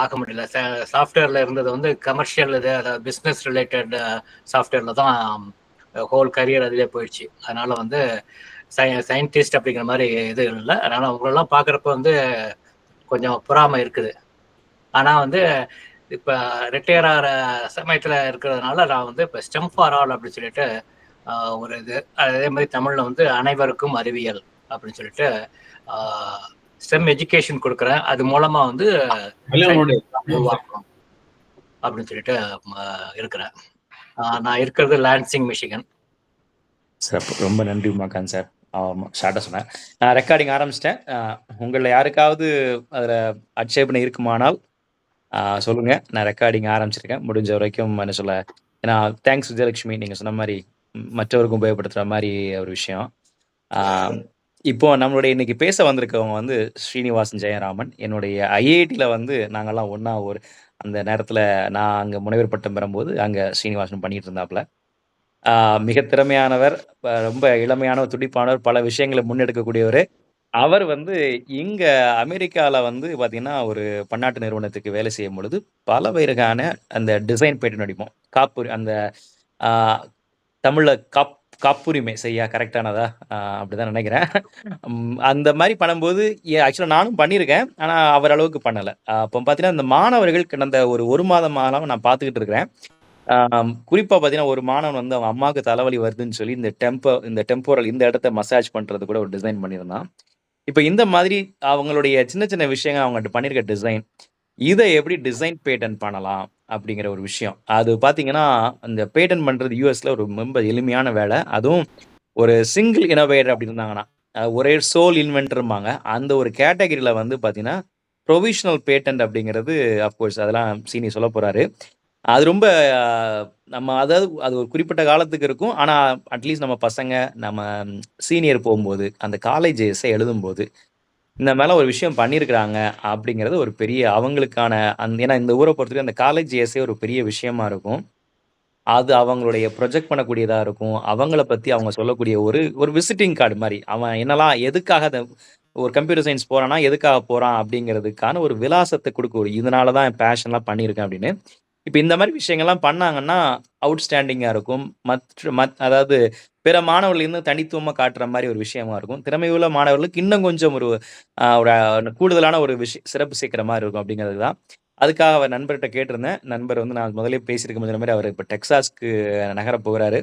ஆக முடியல. சாஃப்ட்வேர்ல இருந்தது வந்து கமர்ஷியல் இது, அதாவது பிஸ்னஸ் ரிலேட்டட் சாஃப்ட்வேர்ல தான் ஹோல் கரியர் அதிலே போயிடுச்சு. அதனால வந்து சயின்டிஸ்ட் அப்படிங்கிற மாதிரி இது இல்லை. அதனால அவங்களெல்லாம் பார்க்குறப்ப வந்து கொஞ்சம் பொறாமை இருக்குது. ஆனால் வந்து இப்போ ரிட்டையர் ஆகிற சமயத்தில் இருக்கிறதுனால நான் வந்து இப்போ ஸ்டெம் ஃபார் ஆல் அப்படின்னு சொல்லிட்டு ஒரு இது, அதே மாதிரி தமிழில் வந்து அனைவருக்கும் அறிவியல் அப்படின்னு சொல்லிட்டு ஸ்டெம் எஜுகேஷன் கொடுக்குறேன். அது மூலமாக வந்து உருவாக்கணும் அப்படின்னு சொல்லிட்டு இருக்கிறேன். நான் இருக்கிறது லான்சிங், மிஷிகன். சிறப்பு, ரொம்ப நன்றி உமாகாந்த் சார். ஷார்ட்டாக சொன்னேன். நான் ரெக்கார்டிங் ஆரம்பிச்சிட்டேன். உங்களில் யாருக்காவது அதில் ஆட்சேபனை இருக்குமானால் சொல்லுங்க. நான் ரெக்கார்டிங் ஆரம்பிச்சிருக்கேன். முடிஞ்ச வரைக்கும் என்ன சொல்ல, ஏன்னா தேங்க்ஸ் விஜயலட்சுமி, நீங்கள் சொன்ன மாதிரி மற்றவருக்கும் உபயோகப்படுத்துகிற மாதிரி ஒரு விஷயம். இப்போ நம்மளுடைய இன்னைக்கு பேச வந்திருக்கவங்க வந்து ஸ்ரீனிவாசன் ஜெயராமன். என்னுடைய ஐஐடியில் வந்து நாங்கள்லாம் ஒன்றா அந்த நேரத்தில் நான் அங்கே முனைவர் பட்டம் பெறும்போது அங்கே ஸ்ரீனிவாசன் பண்ணிட்டு இருந்தாப்புல. மிக திறமையானவர், ரொம்ப இளமையானவர், துடிப்பானவர், பல விஷயங்களை முன்னெடுக்கக்கூடியவர். அவர் வந்து இங்க அமெரிக்கால வந்து பார்த்தீங்கன்னா, ஒரு பன்னாட்டு நிறுவனத்துக்கு வேலை செய்யும் பொழுது, பல வகையான அந்த டிசைன் பேட்டன் அடிப்போம். அந்த ஆ தமிழ்ல காப்புரிமை சரியா? கரெக்ட்டானதா? அப்படிதான் நினைக்கிறேன். அந்த மாரி பண்ணும்போது ஆக்சுவலா நானும் பண்ணியிருக்கேன். ஆனா, அவர் அளவுக்கு பண்ணல. அப்போ பார்த்தீங்கன்னா, இந்த மாணவர்கள் கடந்த ஒரு 1 மாதமாலாம் நான் பார்த்துக்கிட்டு இருக்கிறேன். குறிப்பா பார்த்தீங்கன்னா, ஒரு மாணவன் வந்து அவன் அம்மாவுக்கு தலைவலி வருதுன்னு சொல்லி இந்த டெம்போரல் இந்த இடத்த மசாஜ் பண்றது கூட ஒரு டிசைன் பண்ணியிருந்தான். இப்ப இந்த மாதிரி அவங்களுடைய சின்ன சின்ன விஷயங்கள் அவங்கட்ட பண்ணியிருக்க டிசைன், இத எப்படி டிசைன் பேட்டர்ன் பண்ணலாம் அப்படிங்கிற ஒரு விஷயம். அது பார்த்தீங்கன்னா, அந்த பேட்டர்ன் பண்றது யுஎஸ்ல ஒரு ரொம்ப எளிமையான வேலை. அதுவும் ஒரு சிங்கிள் இன்னோவேட்டர் அப்படி இருந்தாங்கன்னா, ஒரே சோல் இன்வென்டர்ம்பாங்க. அந்த ஒரு கேட்டகரியில வந்து பார்த்தீங்கன்னா, ப்ரொவிஷனல் பேட்டன்ட் அப்படிங்கிறது அஃப்கோர்ஸ் அதெல்லாம் சீனி சொல்லப் போறாரு. அது ரொம்ப நம்ம அதாவது அது ஒரு குறிப்பிட்ட காலத்துக்கு இருக்கும். ஆனா, அட்லீஸ்ட் நம்ம பசங்க, நம்ம சீனியர் போம்போது, அந்த காலேஜ் எஸ்ஸே எழுதும்போது, இந்த மாரிலாம் ஒரு விஷயம் பண்ணியிருக்கிறாங்க அப்படிங்கிறது ஒரு பெரிய அவங்களுக்கான ஏன்னா இந்த ஊர பொறுத்தவரைக்கும் அந்த காலேஜ் எஸ்ஸே ஒரு பெரிய விஷயமா இருக்கும். அது அவங்களுடைய ப்ரொஜெக்ட் பண்ணக்கூடியதா இருக்கும். அவங்கள பத்தி அவங்க சொல்லக்கூடிய ஒரு ஒரு விசிட்டிங் கார்டு மாரி. அவன் என்னலாம் எதுக்காக ஒரு கம்ப்யூட்டர் சயன்ஸ் போறான்னா, எதுக்காக போறான் அப்படிங்கிறதுக்கான ஒரு விலாசத்த குடுக்கும். இதனால தான் என் பேஷன்லாம் பண்ணியிருக்கேன் அப்படின்னு. இப்ப இந்த மாரி விஷயங்கள்லாம் பண்ணாங்கன்னா, அவுட்ஸ்டாண்டிங்கா இருக்கும். அதாவது பிற மாணவர்கள் இன்னும் தனித்துவமா காட்டுற மாரி ஒரு விஷயமா இருக்கும். திறமையுள்ள மாணவர்களுக்கு இன்னும் கொஞ்சம் ஒரு ஒரு கூடுதலான ஒரு சிறப்பு சேர்க்கிற மாரி இருக்கும் அப்படிங்கிறது தான். அதுக்காக அவர் நண்பர்ட்ட கேட்டிருந்தேன். நண்பர் வந்து நான் முதல்லயே பேசியிருக்கும் சொன்ன மாரி அவரு இப்ப டெக்சாஸ்க்கு நகரப் போறாரு.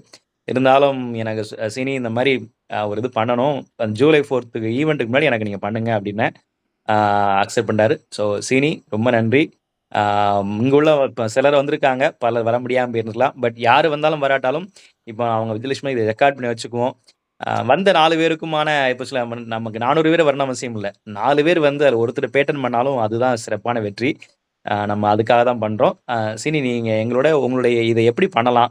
இருந்தாலும் எனக்கு சீனி இந்த மாரி ஒரு இது பண்ணணும். ஜூலை 4த்துக்கு ஈவென்ட்க்கு முன்னாடி எனக்கு நீங்க பண்ணுங்க அப்படின்னேன். அக்செப்ட் பண்ணாரு. ஸோ சீனி ரொம்ப நன்றி. இங்க உள்ள இப்ப சிலர் வந்திருக்காங்க. பலர் வர முடியாம போயிருக்கலாம். பட் யாரு வந்தாலும் வராட்டாலும், இப்ப அவங்க விஜயலட்சுமி இத ரெக்கார்ட் பண்ணி வச்சுக்குவோம். வந்த 4 பேருக்குமான இப்ப நமக்கு 400 பேர் வரணும்னு அவசியம் இல்ல. 4 பேர் வந்து அதுல ஒருத்தர் பேட்டன் பண்ணாலும் அதுதான் சிறப்பான வெற்றி. நம்ம அதுக்காக தான் பண்றோம். சீனி நீங்க உங்களுடைய இத எப்படி பண்ணலாம்?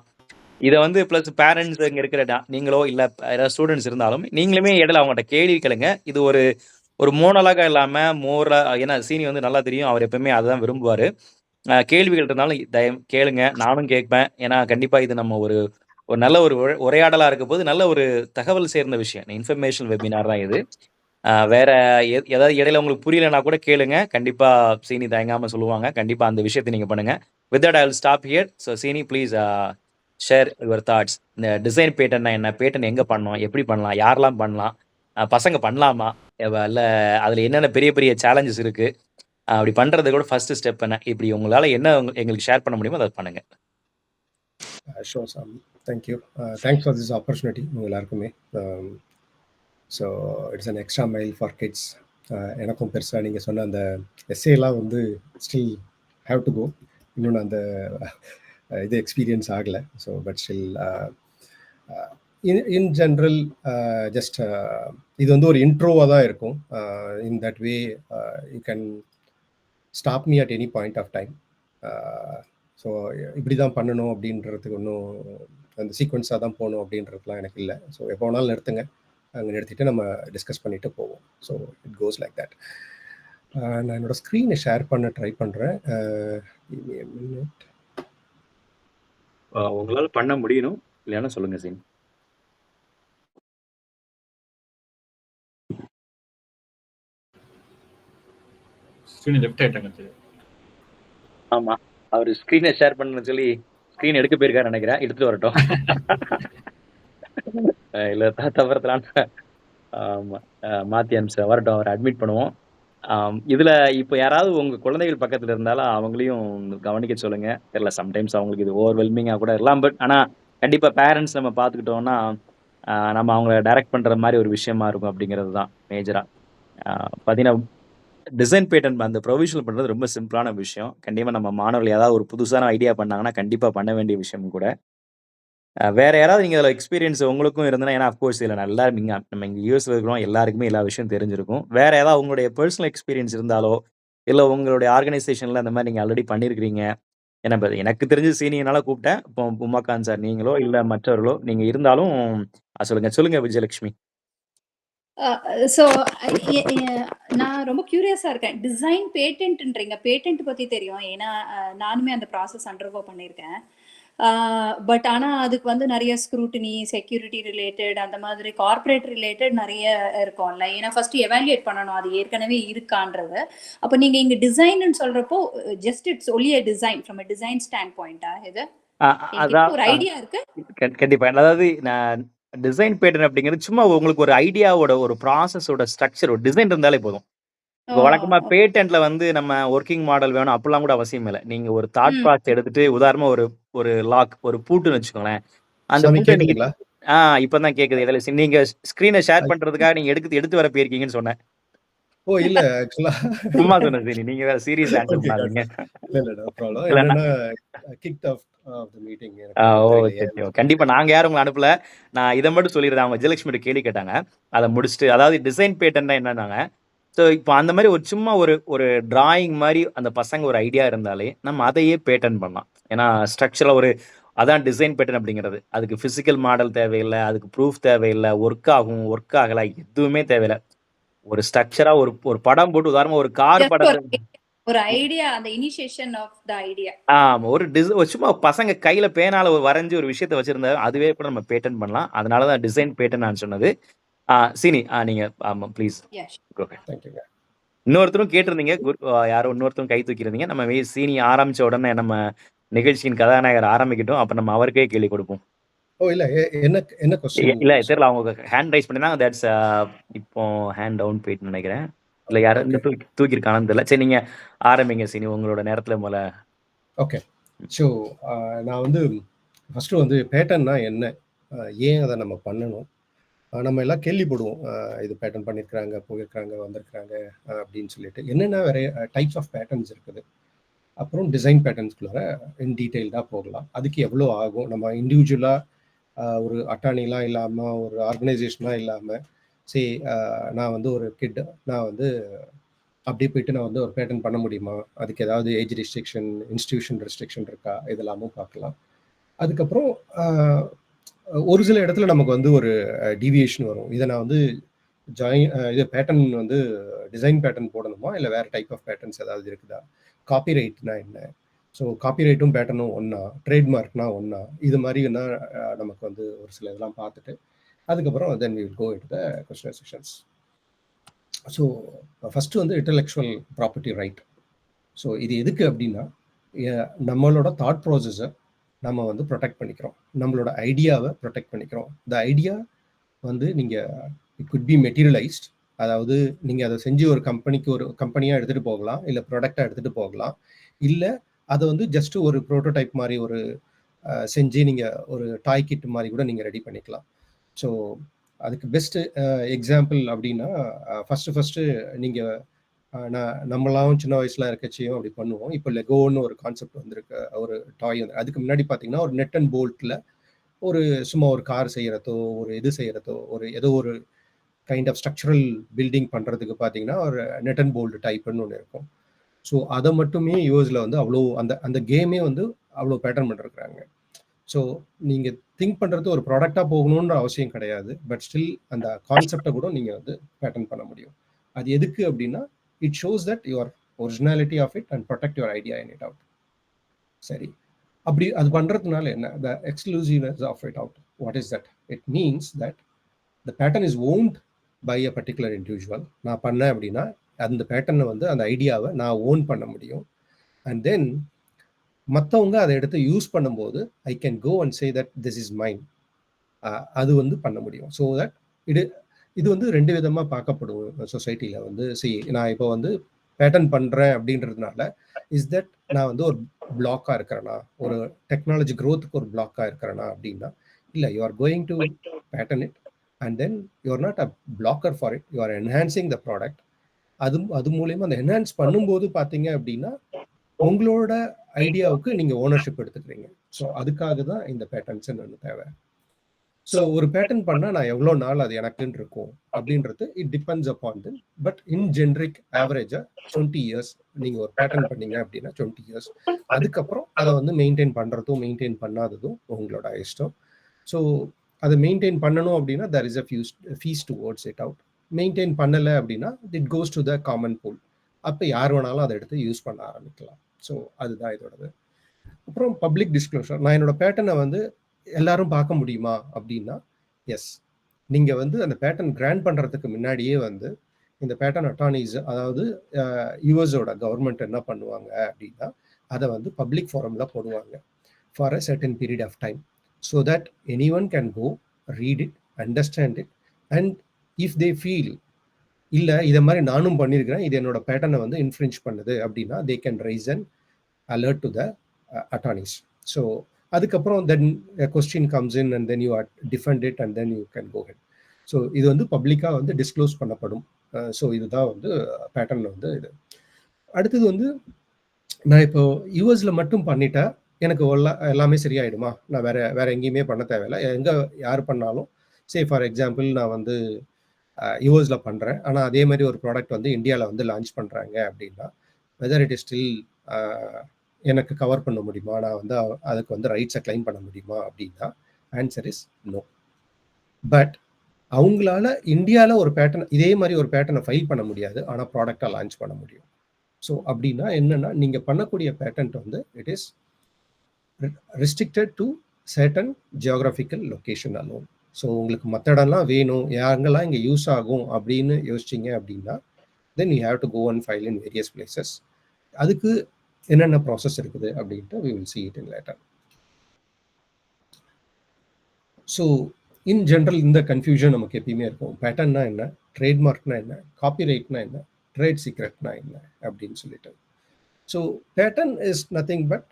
இத வந்து பிளஸ் பேரண்ட்ஸ் இங்க இருக்கிற நீங்களோ இல்ல யாராவது ஸ்டூடண்ட்ஸ் இருந்தாலும், நீங்களுமே இடையில அவங்கட்ட கேள்வி கேளுங்க. இது ஒரு ஒரு மோனோலாகா இல்லாம ஏன்னா சீனி வந்து நல்லா தெரியும். அவர் எப்பவுமே அததான் விரும்புவாரு. கேள்விகள் இருந்தாலும் கேளுங்க. நானும் கேட்பேன். ஏன்னா கண்டிப்பா இது நம்ம ஒரு ஒரு நல்ல ஒரு உரையாடலா இருக்கப்போது, நல்ல ஒரு தகவல் சேர்ந்த விஷயம். இன்ஃபர்மேஷனல் வெபினார் தான் இது. வேற ஏதாவது இடையில உங்களுக்கு புரியலன்னா கூட கேளுங்க. கண்டிப்பா சீனி தயங்காம சொல்லுவாங்க. கண்டிப்பா அந்த விஷயத்த நீங்க பண்ணுங்க. With that I will stop here. So சீனி ப்ளீஸ் ஷேர் யுவர் தாட்ஸ். இந்த டிசைன் பேட்டர்ன்னா என்ன? பேட்டர்ன் எங்க பண்ணணும்? எப்படி பண்ணலாம்? யாரெல்லாம் பண்ணலாம்? பசங்க பண்ணலாமா? இல்ல அதுல என்னென்ன பெரிய பெரிய சேலஞ்சஸ் இருக்கு? அப்படி பண்றது கூட ஃபர்ஸ்ட் ஸ்டெப் என்ன? இப்படி உங்களால என்ன எங்களுக்கு ஷேர் பண்ண முடியுமோ அத பண்ணுங்க. Sure sir. Thank you. Thanks for this opportunity உங்க எல்லாருக்குமே. So it's an extra mile for kids. எனக்கும் பெருசாக நீங்கள் சொன்ன அந்த எஸ்ஏலாம் வந்து ஸ்டில் ஹேவ் டு கோ. இன்னொன்று அந்த இது எக்ஸ்பீரியன்ஸ் ஆகலை. So but still in general just இது வந்து ஒரு இன்ட்ரோவாக தான் இருக்கும். In that way you can stop me at any point of time. So இப்படி தான் பண்ணணும் அப்படின்றதுக்கு ஒன்றும் அந்த சீக்வன்ஸாக தான் போகணும் அப்படின்றதுலாம் எனக்கு இல்லை. ஸோ எப்போ வேணாலும் நிறுத்துங்க, அங்கே நிறுத்திட்டு நம்ம டிஸ்கஸ் பண்ணிட்டு போவோம். So it goes like that. நான் என்னோட ஸ்க்ரீனை ஷேர் பண்ண ட்ரை பண்ணுறேன். உங்களால் பண்ண முடியணும், இல்லைன்னா சொல்லுங்க சீன். ஸ்க்ரீன் லெஃப்ட் ஆயிட்டாங்க. ஆமா, அவரு ஸ்கிரீனை ஷேர் பண்ணணும்னு சொல்லி ஸ்கிரீன் எடுக்க போயிருக்காரு நினைக்கிறேன். எடுத்துட்டு வரட்டும். இல்ல தவறுதலான ஆமா. மாத்தி அனுப்பிச்சு வரட்டும், அவரை அட்மிட் பண்ணுவோம். இதுல இப்ப யாராவது உங்க குழந்தைகள் பக்கத்துல இருந்தாலும் அவங்களையும் கவனிக்க சொல்லுங்க. தெரியல, சம்டைம்ஸ் அவங்களுக்கு இது ஓவர்வெல்மிங்கா கூட இருக்கலாம். பட் ஆனா கண்டிப்பா பேரண்ட்ஸ் நம்ம பார்த்துக்கிட்டோம்னா, நம்ம அவங்கள டைரக்ட் பண்ற மாரி ஒரு விஷயமா இருக்கும் அப்படிங்கிறது தான் மேஜரா. பார்த்தீங்கன்னா, டிசைன் பேட்டர்ன் அந்த ப்ரொவிஷனல் பண்றது ரொம்ப சிம்பிளான விஷயம். கண்டிப்பா நம்ம மாணவர்கள் ஏதாவது ஒரு புதுசான ஐடியா பண்ணாங்கன்னா, கண்டிப்பா பண்ண வேண்டிய விஷயம் கூட. வேற யாராவது நீங்க அதில எக்ஸ்பீரியன்ஸ் உங்களுக்கும் இருந்ததுனா, ஏன்னா அஃப்கோர்ஸ் இதில நல்லா நம்ம இங்க யுஎஸ்ல இருக்கிறோம் எல்லாருக்குமே எல்லா விஷயம் தெரிஞ்சிருக்கும். வேற ஏதாவது உங்களுடைய பெர்சனல் எக்ஸ்பீரியன்ஸ் இருந்தாலோ, இல்ல உங்களுடைய ஆர்கனைசேஷன்ல அந்த மாரி நீங்க ஆல்ரெடி பண்ணியிருக்கிறீங்க. ஏன்னா இப்ப எனக்கு தெரிஞ்சு சீனியர்னால கூப்பிட்டேன். இப்போ உமாகாந்த் சார் நீங்களோ, இல்ல மற்றவர்களோ நீங்க இருந்தாலும் சொல்லுங்க. சொல்லுங்க விஜயலட்சுமி. அ ஸோ எ எ நான் ரொம்ப கியூரியஸா இருக்கேன். டிசைன் பேட்டன்ட்ன்றீங்க. பேட்டன்ட் பத்தி தெரியும். ஏன்னா, நானுமே அந்த ப்ராசஸ் அண்டர்கோ பண்ணியிருக்கேன். பட் ஆனா அதுக்கு வந்து நெறைய ஸ்க்ரூட்டினி, செக்யூரிட்டி ரிலேட்டட் அந்த மாதிரி கார்ப்பரேட் ரிலேட்டட் நெறைய இருக்கும்ல. ஏன்னா ஃபர்ஸ்ட் எவாலுயேட் பண்ணணும். அது ஏற்கனவே இருக்கான்றது. அப்ப நீங்க இங்க டிசைன்னு சொல்றப்போ, just it's only a design from a design stand பாயிண்ட்டா இது? என்கிட்ட அதான் ஒரு ஐடியா இருக்கு. கண்டிப்பா. அதாவது நான் டிசைன் பேட்டர்ன் அப்படிங்கிறது சும்மா உங்களுக்கு ஒரு ஐடியாவோட ஒரு ப்ராசஸோட ஸ்ட்ரக்சர் ஒரு டிசைன் இருந்தாலே போதும். ஓ! இப்போ வழக்கமா ஓகே. பேட்டன்ட்ல வந்து நம்ம வொர்க்கிங் மாடல் வேணும் அப்படிலாம் கூட அவசியம் இல்ல. நீங்க ஒரு தாட் ம். ப்ராசஸ் எடுத்துட்டு உதாரணமா ஒரு ஒரு லாக் ஒரு பூட்டுன்னு வச்சுக்கோங்களேன். அந்த சாமி பூட்ட நீங்க கேக்குதுங்களா? இப்பதான் கேட்குது. இதுல நீங்க ஸ்க்ரீன ஷேர் பண்றதுக்காக நீங்க எடுத்து எடுத்து வர போயிருக்கீங்கன்னு சொன்னேன். ஓ! இல்ல ஆக்சுவலா சும்மா சொன்னேன் சீனி. நீங்க வேற சீரியஸ் ஆன்சர் ஓகே காட். பண்ணாதீங்க. இல்ல, இல்ல. No problem. இல்ல என்னன்னா கிக்ட் ஆஃப் த மீட்டிங் எனக்கு ஓ! தெரியல சரி, ஏன்னு சரி. கண்டிப்பா சொல்லிட்டு. நாங்க யாரும் உங்கள அனுப்பல. நான் இத மட்டும் சொல்லிர்றேன். அவங்க விஜயலட்சுமிட்ட கேள்வி கேட்டாங்க. அத முடிச்சுட்டு அதாவது டிசைன் பேட்டர்ன்னா என்னன்னாங்க, ஸோ இப்போ அந்த மாரி ஒரு சும்மா ஒரு ஒரு டிராயிங் மாரி அந்த பசங்க ஒரு ஐடியா இருந்தாலே, நம்ம அதையே பேட்டர்ன் பண்ணலாம். ஏன்னா ஸ்ட்ரக்சரலா அதான் டிசைன் பேட்டர்ன் அப்படிங்கிறது. அதுக்கு பிசிக்கல் மாடல் தேவையில்ல. அதுக்கு ப்ரூஃப் தேவையில்ல. ஒர்க் ஆகும், ஒர்க் ஆகல. எதுவுமே தேவையில்ல. ஒரு ஸ்ட்ரக்சரா ஒரு ஒரு படம் போட்டு உதாரணமா ஒரு கார் ஜஸ்ட் படத்த ஒரு ஐடியா, அந்த இனிஷியேஷன் ஆஃப் த ஐடியா. ஆமா. சும்மா பசங்க கையில பேனால வரைஞ்சு ஒரு விஷயத்த வச்சிருந்தா, அதுவே கூட நம்ம பேட்டர்ன் பண்ணலாம். அதனால தான் டிசைன் பேட்டர்ன் நான் சொன்னது. சீனி நீங்க ஆமா ப்ளீஸ் எஸ். Go head. தேங்க்யூங்க. இன்னொருத்தரும் கேட்டிருந்தீங்க. யாரோ இன்னொருத்தரும் கை தூக்கியிருந்தீங்க. நம்ம சீனி ஆரம்பிச்ச உடனே நம்ம நிகழ்ச்சியின் கதாநாயகர் ஆரம்பிக்கட்டும். அப்ப நம்ம அவருக்கே கேள்வி கொடுப்போம். ஓ! இல்ல என்ன என்ன கொஸ்டின்? இல்ல தெரியல அவங்க ஹேண்ட் ரைஸ் பண்ணிருந்தாங்க. தட்ஸ் இப்போ ஹேண்ட் டவுன் போயிட்டுன்னு நெனைக்கிறேன். இல்ல யாரும் ஓகே, தூக்கியிருக்காங்கன்னு தெரியல. சரி நீங்க ஆரம்பிங்க சீனி. உங்களோட நேரத்துல ஓகே. ஸோ நான் வந்து ஃபர்ஸ்ட்டு வந்து பேட்டர்ன்னா என்ன? ஏன் அத நம்ம பண்ணணும்? நம்ம எல்லாம் கேள்விப்படுவோம். இது பேட்டர்ன் பண்ணியிருக்கிறாங்க, போயிருக்கிறாங்க, வந்திருக்கிறாங்க அப்படின்னு சொல்லிட்டு. என்னென்ன டைப்ஸ் ஆஃப் பேட்டர்ன்ஸ் இருக்குது. அப்புறம் டிசைன் பேட்டர்ன்ஸ்குள்ளார இன் டீட்டெயில்டா போகலாம். அதுக்கு எவ்வளோ ஆகும்? நம்ம இண்டிவிஜுவலா ஒரு அட்டாணிலாம் இல்லாம, ஒரு ஆர்கனைசேஷனா இல்லாம, சே நான் வந்து ஒரு கிட் நான் வந்து அப்படியே போயிட்டு நான் வந்து ஒரு பேட்டர்ன் பண்ண முடியுமா? அதுக்கு ஏதாவது ஏஜ் ரெஸ்ட்ரிக்ஷன், இன்ஸ்டிடியூஷன் ரெஸ்ட்ரிக்ஷன் இருக்கா? இதெல்லாமும் பார்க்கலாம். அதுக்கப்புறம் அ ஒரு சில இடத்துல நமக்கு வந்து ஒரு டீவியேஷன் வரும். இத நான் வந்து இது பேட்டர்ன் வந்து டிசைன் பேட்டர்ன் போடணுமா? இல்ல வேற டைப் ஆஃப் பேட்டர்ன்ஸ் ஏதாவது இருக்குதா? காப்பிரைட்னா என்ன? ஸோ காப்பிரைட்டும் பேட்டர்னும் ஒண்ணா? ட்ரேட்மார்க்னா ஒண்ணா? இது மாரினா நமக்கு வந்து ஒரு சில இதெல்லாம் பார்த்துட்டு, அதுக்கப்புறம் then we will go into the question sections. So first வந்து இன்டலெக்சுவல் ப்ராப்பர்ட்டி ரைட். ஸோ இது எதுக்கு அப்படின்னா, நம்மளோட தாட் ப்ராசஸை நம்ம வந்து ப்ரொடெக்ட் பண்ணிக்கிறோம். நம்மளோட ஐடியாவை ப்ரொடெக்ட் பண்ணிக்கிறோம். இந்த ஐடியா வந்து இட் குட் பி மெட்டீரியலைஸ்ட். அதாவது நீங்க அதை செஞ்சு ஒரு கம்பெனிக்கு ஒரு கம்பெனியா எடுத்துட்டு போகலாம், இல்ல ப்ராடக்டா எடுத்துட்டு போகலாம். இல்ல அதை வந்து ஜஸ்ட் ஒரு ப்ரோட்டோடைப் மாதிரி ஒரு செஞ்சு நீங்க ஒரு டாய் கிட் மாதிரி கூட நீங்க ரெடி பண்ணிக்கலாம். ஸோ அதுக்கு பெஸ்ட் எக்ஸாம்பிள் அப்படின்னா, ஃபர்ஸ்ட் நீங்க நம்மளாம் சின்ன வயசுல இருக்கச்சியும் அப்படி பண்ணுவோம். இப்போ லெகோன்னு ஒரு கான்செப்ட் வந்திருக்கு. ஒரு டாய் வந்து அதுக்கு முன்னாடி பார்த்தீங்கன்னா, ஒரு நெட் அண்ட் போல்ட்ல ஒரு சும்மா ஒரு கார் செய்யறதோ, ஒரு இது செய்யறதோ, ஏதோ ஒரு கைண்ட் ஆஃப் ஸ்ட்ரக்சரல் பில்டிங் பண்றதுக்கு பார்த்தீங்கன்னா, ஒரு நெட் அண்ட் போல்ட் டைப்ன்னு ஒண்ணு இருக்கும். ஸோ அத மட்டுமே யூஎஸ்ல வந்து அவ்வளோ அந்த அந்த கேமே வந்து அவ்வளோ பேட்டர்ன் பண்ணிருக்காங்க. ஸோ நீங்க திங்க் பண்றது ஒரு ப்ராடக்ட்டா போகணுன்ற அவசியம் கிடையாது. பட் ஸ்டில் அந்த கான்செப்ட்ட கூட நீங்க வந்து பேட்டர்ன் பண்ண முடியும். அது எதுக்கு அப்படின்னா, it shows that your originality of it and protect your idea in it out. சரி. அப்படி அது பண்றதுனால என்ன? The exclusiveness of it out. What is that? It means that the pattern is owned by a particular individual. நான் பண்ணேன் அப்படின்னா, அந்த பேட்டர்னை வந்து அந்த ஐடியாவை நான் ஓன் பண்ண முடியும். அண்ட் தென் மற்றவங்க அதை எடுத்து யூஸ் பண்ணும்போது I can go and say that this is mine. அது வந்து பண்ண முடியும். ஸோ தட் இது வந்து 2 விதமாக பார்க்கப்படும் சொசைட்டியில் வந்து. நான் இப்போ வந்து பேட்டர்ன் பண்ணுறேன் அப்படின்றதுனால இஸ் தட் நான் வந்து ஒரு பிளாக்காக இருக்கிறேனா, ஒரு டெக்னாலஜி க்ரோத்துக்கு ஒரு பிளாக்காக இருக்கிறேனா அப்படின்னா இல்லை. You are going to pattern it and then you are not a blogger for it, you are enhancing the product. அது மூலயமா அந்த என்ஹான்ஸ் பண்ணும்போது பார்த்தீங்க அப்படின்னா உங்களோட ஐடியாவுக்கு நீங்கள் ஓனர்ஷிப் எடுத்துக்கிறீங்க. ஸோ அதுக்காக தான் இந்த பேட்டர்ன்ஸ் ஒன்று தேவை. ஸோ ஒரு பேட்டர்ன் பண்ணால் நான் எவ்வளோ நாள் அது எனக்குன்னு இருக்கும் அப்படின்றது it depends upon then. But in generic ஆவரேஜாக 20 இயர்ஸ் நீங்கள் ஒரு பேட்டர்ன் பண்ணீங்க அப்படின்னா 20 இயர்ஸ். அதுக்கப்புறம் அதை வந்து மெயின்டைன் பண்ணுறதும் மெயின்டைன் பண்ணாததும் உங்களோட இஷ்டம். ஸோ அதை மெயின்டைன் பண்ணணும் அப்படின்னா there is a fees towards it out. Maintain பண்ணலை அப்படின்னா it goes to the common pool. அப்போ யார் வேணாலும் அதை எடுத்து யூஸ் பண்ண ஆரம்பிக்கலாம். ஸோ அதுதான் இதோடது. அப்புறம் பப்ளிக் டிஸ்க்ளோஷர். நான் என்னோட பேட்டர்னை வந்து எல்லாரும் பார்க்க முடியுமா அப்படின்னா எஸ். நீங்கள் வந்து அந்த பேட்டர்ன் கிராண்ட் பண்ணுறதுக்கு முன்னாடியே வந்து இந்த பேட்டர்ன் அட்டார்னிஸ், அதாவது யூஎஸோட கவர்மெண்ட் என்ன பண்ணுவாங்க அப்படின்னா அதை வந்து பப்ளிக் ஃபோரமில் போடுவாங்க for a certain period of time. So that any one can go read it, understand it, and if they feel இல்லை இதை மாதிரி நானும் பண்ணியிருக்கிறேன், இது என்னோட பேட்டர்னை வந்து இன்ஃப்ரிஞ்ச் பண்ணுது அப்படின்னா they can raise and alert to the attorneys. So அதுக்கப்புறம் then a question comes in and then you defend it and then you can go ahead. So இது வந்து பப்ளிக்காக வந்து டிஸ்க்ளோஸ் பண்ணப்படும். ஸோ இதுதான் வந்து பேட்டர்ன் வந்து இது. அடுத்தது வந்து நான் இப்போ யூஎஸில் மட்டும் பண்ணிட்டா எனக்கு எல்லாமே சரியாயிடுமா? நான் வேற எங்கேயுமே பண்ண தேவையில்லை. எங்கே யார் பண்ணாலும் ஃபார் எக்ஸாம்பிள் நான் வந்து யூஎஸில் பண்ணுறேன், ஆனால் அதே மாதிரி ஒரு ப்ராடக்ட் வந்து இந்தியாவில் வந்து லான்ச் பண்ணுறாங்க அப்படின்னா வெதர் இட் இஸ் ஸ்டில் எனக்கு கவர் பண்ண முடியுமா, நான் வந்து அதுக்கு வந்து ரைட்ஸை கிளைம் பண்ண முடியுமா அப்படின்னா ஆன்சர் இஸ் நோ. பட் அவங்களால இந்தியாவில் ஒரு பேட்டர்ன் இதே மாதிரி ஒரு பேட்டர்னை ஃபைல் பண்ண முடியாது, ஆனால் ப்ராடக்டாக லான்ச் பண்ண முடியும். ஸோ அப்படின்னா என்னென்னா நீங்கள் பண்ணக்கூடிய பேட்டன்ட் வந்து it is restricted to certain geographical location alone. So உங்களுக்கு மற்ற இடம்லாம் வேணும், யாருங்கெல்லாம் இங்கே யூஸ் ஆகும் அப்படின்னு யோசிச்சிங்க அப்படின்னா then you have to go and file in various places. அதுக்கு என்னென்ன ப்ராசஸ் இருக்குது அப்படின்ட்டு we will see it in later. So in general இந்த கன்ஃபியூஷன் நமக்கு எப்பயுமே இருக்கும். பேட்டர்ன்னா என்ன, ட்ரேட்மார்க்னா என்ன, காப்பிரைட்னா என்ன, ட்ரேட் சீக்ரெட்னா என்ன அப்படின்னு சொல்லிட்டு. So patent is nothing but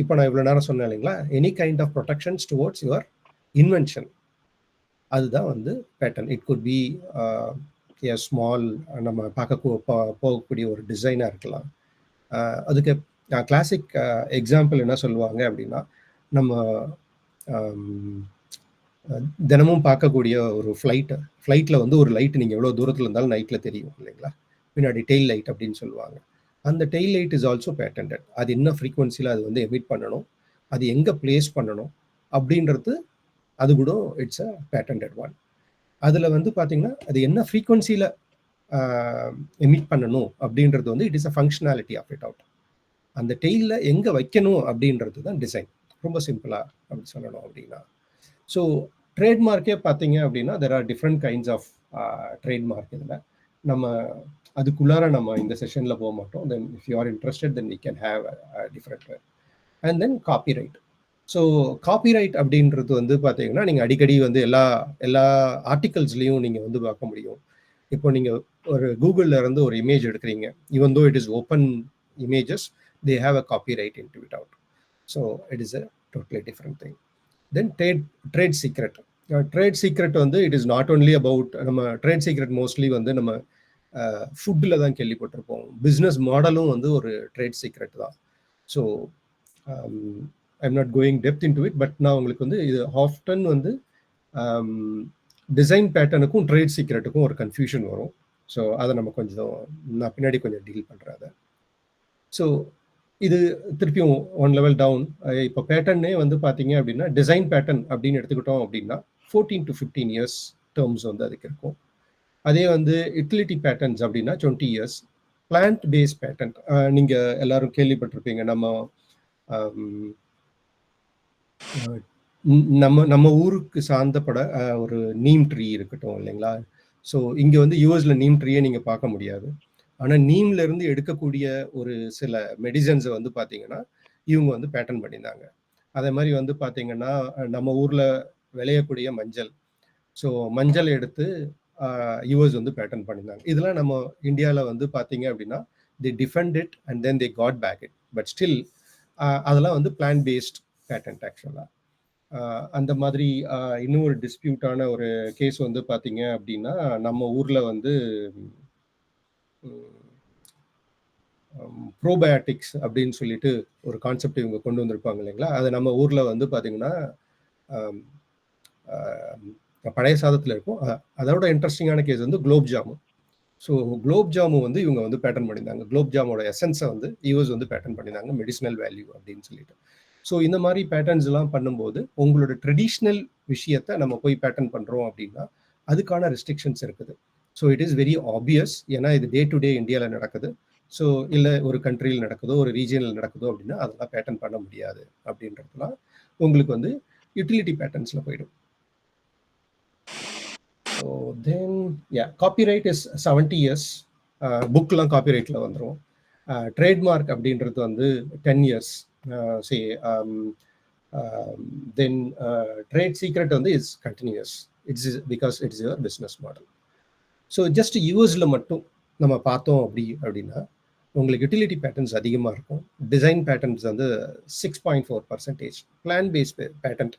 இப்போ நான் இவ்வளோ நேரம் சொன்னேன் இல்லைங்களா, any kind of protections towards your invention, அதுதான் வந்து patent. It could be a small, நம்ம போகக்கூடிய ஒரு டிசைனாக இருக்கலாம். அதுக்கு கிளாசிக் எக்ஸாம்பிள் என்ன சொல்லுவாங்க அப்படின்னா, நம்ம தினமும் பார்க்கக்கூடிய ஒரு ஃப்ளைட்டில் வந்து ஒரு லைட் நீங்கள் எவ்வளோ தூரத்தில் இருந்தாலும் நைட்டில் தெரியும் இல்லைங்களா, பின்னாடி டெயில் லைட் அப்படின்னு சொல்லுவாங்க. அந்த tail light is also patented. அது என்ன ஃப்ரீக்வன்சியில் அது வந்து எமிட் பண்ணணும், அது எங்கே பிளேஸ் பண்ணணும் அப்படின்றது அது கூட இட்ஸ் அ பேட்டன்டட் ஒன். அதில் வந்து பார்த்தீங்கன்னா அது என்ன ஃப்ரீக்வன்சியில் எமிட் பண்ணணும் அப்படின்றது வந்து it is a functionality of it out. அந்த டெயிலில் எங்கே வைக்கணும் அப்படின்றது தான் டிசைன். ரொம்ப சிம்பிளாக அப்படி சொல்லணும் அப்படின்னா. ஸோ ட்ரேட்மார்க்கே பார்த்தீங்க அப்படின்னா there are different kinds of trademark. இதில் நம்ம அதுக்குள்ளார நம்ம இந்த செஷனில் போக மாட்டோம். Then if you are interested then we can have different. And then copyright. So copyright அப்படின்றது வந்து பார்த்தீங்கன்னா நீங்கள் அடிக்கடி வந்து எல்லா ஆர்டிகல்ஸ்லையும் நீங்கள் வந்து பார்க்க முடியும். இப்போ நீங்கள் ஒரு கூகுளில் இருந்து ஒரு இமேஜ் எடுக்கிறீங்க, even though it is open images, they have a copyright into it out. So it is a totally different thing. Then trade secret. Trade secret வந்து it is not only about, நம்ம trade secret mostly வந்து நம்ம ஃபுட்டில் தான் கேள்விப்பட்டிருப்போம். Business மாடலும் வந்து ஒரு ட்ரேட் சீக்ரெட் தான். So I'm not going depth into it, but நான் உங்களுக்கு வந்து இது ஆஃப்டன் வந்து டிசைன் பேட்டர்னுக்கும் ட்ரேட் சீக்ரெட்டுக்கும் ஒரு கன்ஃபியூஷன் வரும். ஸோ அதை நம்ம நான் பின்னாடி கொஞ்சம் டீல் பண்ணுறேன் அதை. ஸோ இது திருப்பியும் ஒன் லெவல் டவுன். இப்போ பேட்டர்னே வந்து பார்த்தீங்க அப்படின்னா டிசைன் பேட்டர்ன் அப்படின்னு எடுத்துக்கிட்டோம் அப்படின்னா 14 to 15 இயர்ஸ் டேர்ம்ஸ் வந்து அதுக்கு இருக்கும். அதே வந்து யூட்டிலிட்டி பேட்டர்ன்ஸ் அப்படின்னா 20 இயர்ஸ். பிளான்ட் பேஸ்ட் பேட்டர்ன் நீங்கள் எல்லாரும் கேள்விப்பட்டிருப்பீங்க. நம்ம ஊருக்கு சார்ந்தப்பட ஒரு நீம் ட்ரீ இருக்கட்டும் இல்லைங்களா. ஸோ இங்கே வந்து யூஎஸில் நீம் ட்ரீயே நீங்கள் பார்க்க முடியாது. ஆனால் நீம்ல இருந்து எடுக்கக்கூடிய ஒரு சில மெடிசன்ஸை வந்து பார்த்தீங்கன்னா இவங்க வந்து பேட்டன் பண்ணியிருந்தாங்க. அதே மாதிரி வந்து பார்த்தீங்கன்னா நம்ம ஊரில் விளையக்கூடிய மஞ்சள், ஸோ மஞ்சள் எடுத்து யூஎஸ் வந்து பேட்டன் பண்ணியிருந்தாங்க. இதெல்லாம் நம்ம இந்தியாவில் வந்து பார்த்தீங்க அப்படின்னா the defend it and then they got back it, but still அதெல்லாம் வந்து பிளான் பேஸ்ட் பேட்டன்ட் ஆக்சுவலாக. அந்த மாதிரி இன்னும் ஒரு டிஸ்பியூட்டான ஒரு கேஸ் வந்து பார்த்தீங்க அப்படின்னா நம்ம ஊரில் வந்து ப்ரோபயாட்டிக்ஸ் அப்படின்னு சொல்லிட்டு ஒரு கான்செப்ட் இவங்க கொண்டு வந்திருப்பாங்க இல்லைங்களா. அது நம்ம ஊரில் வந்து பார்த்தீங்கன்னா பழைய சாதத்தில் இருக்கும். அதோட இன்ட்ரெஸ்டிங்கான கேஸ் வந்து குலோப் ஜாமுன். ஸோ குலோப் ஜாமுன் வந்து இவங்க வந்து பேட்டன் பண்ணியிருந்தாங்க. குலோப் ஜாமோட எசன்ஸை வந்து யூஎஸ் வந்து பேட்டன் பண்ணியிருந்தாங்க, மெடிசினல் வேல்யூ அப்படின்னு சொல்லிட்டு. ஸோ இந்த மாதிரி பேட்டர்ன்ஸ் எல்லாம் பண்ணும்போது உங்களோட ட்ரெடிஷ்னல் விஷயத்தை நம்ம போய் பேட்டன் பண்ணுறோம் அப்படின்னா அதுக்கான ரெஸ்ட்ரிக்ஷன்ஸ் இருக்குது. So it is very obvious, ஏன்னா இது டே டு டே இந்தியாவில் நடக்குது. ஸோ இல்லை ஒரு கண்ட்ரியில் நடக்குதோ ஒரு ரீஜனில் நடக்குதோ அப்படின்னா அதெல்லாம் பேட்டன் பண்ண முடியாது. அப்படின்றதுலாம் உங்களுக்கு வந்து யூட்டிலிட்டி பேட்டர்ன்ஸில் போயிடும். So then copyright is 70 years. புக்கெலாம் காப்பிரைட்டில் வந்துடும். ட்ரேட்மார்க் அப்படின்றது வந்து 10 years. தென் ட்ரேட் சீக்ரெட் வந்து is continues. It's because it's your business model. So just யூஎஸில் மட்டும் நம்ம பார்த்தோம் அப்படின்னா உங்களுக்கு யூட்டிலிட்டி பேட்டர்ன்ஸ் அதிகமாக இருக்கும். டிசைன் பேட்டர்ன்ஸ் வந்து 6.4%. பிளான் பேஸ்ட் பேட்டன்ட்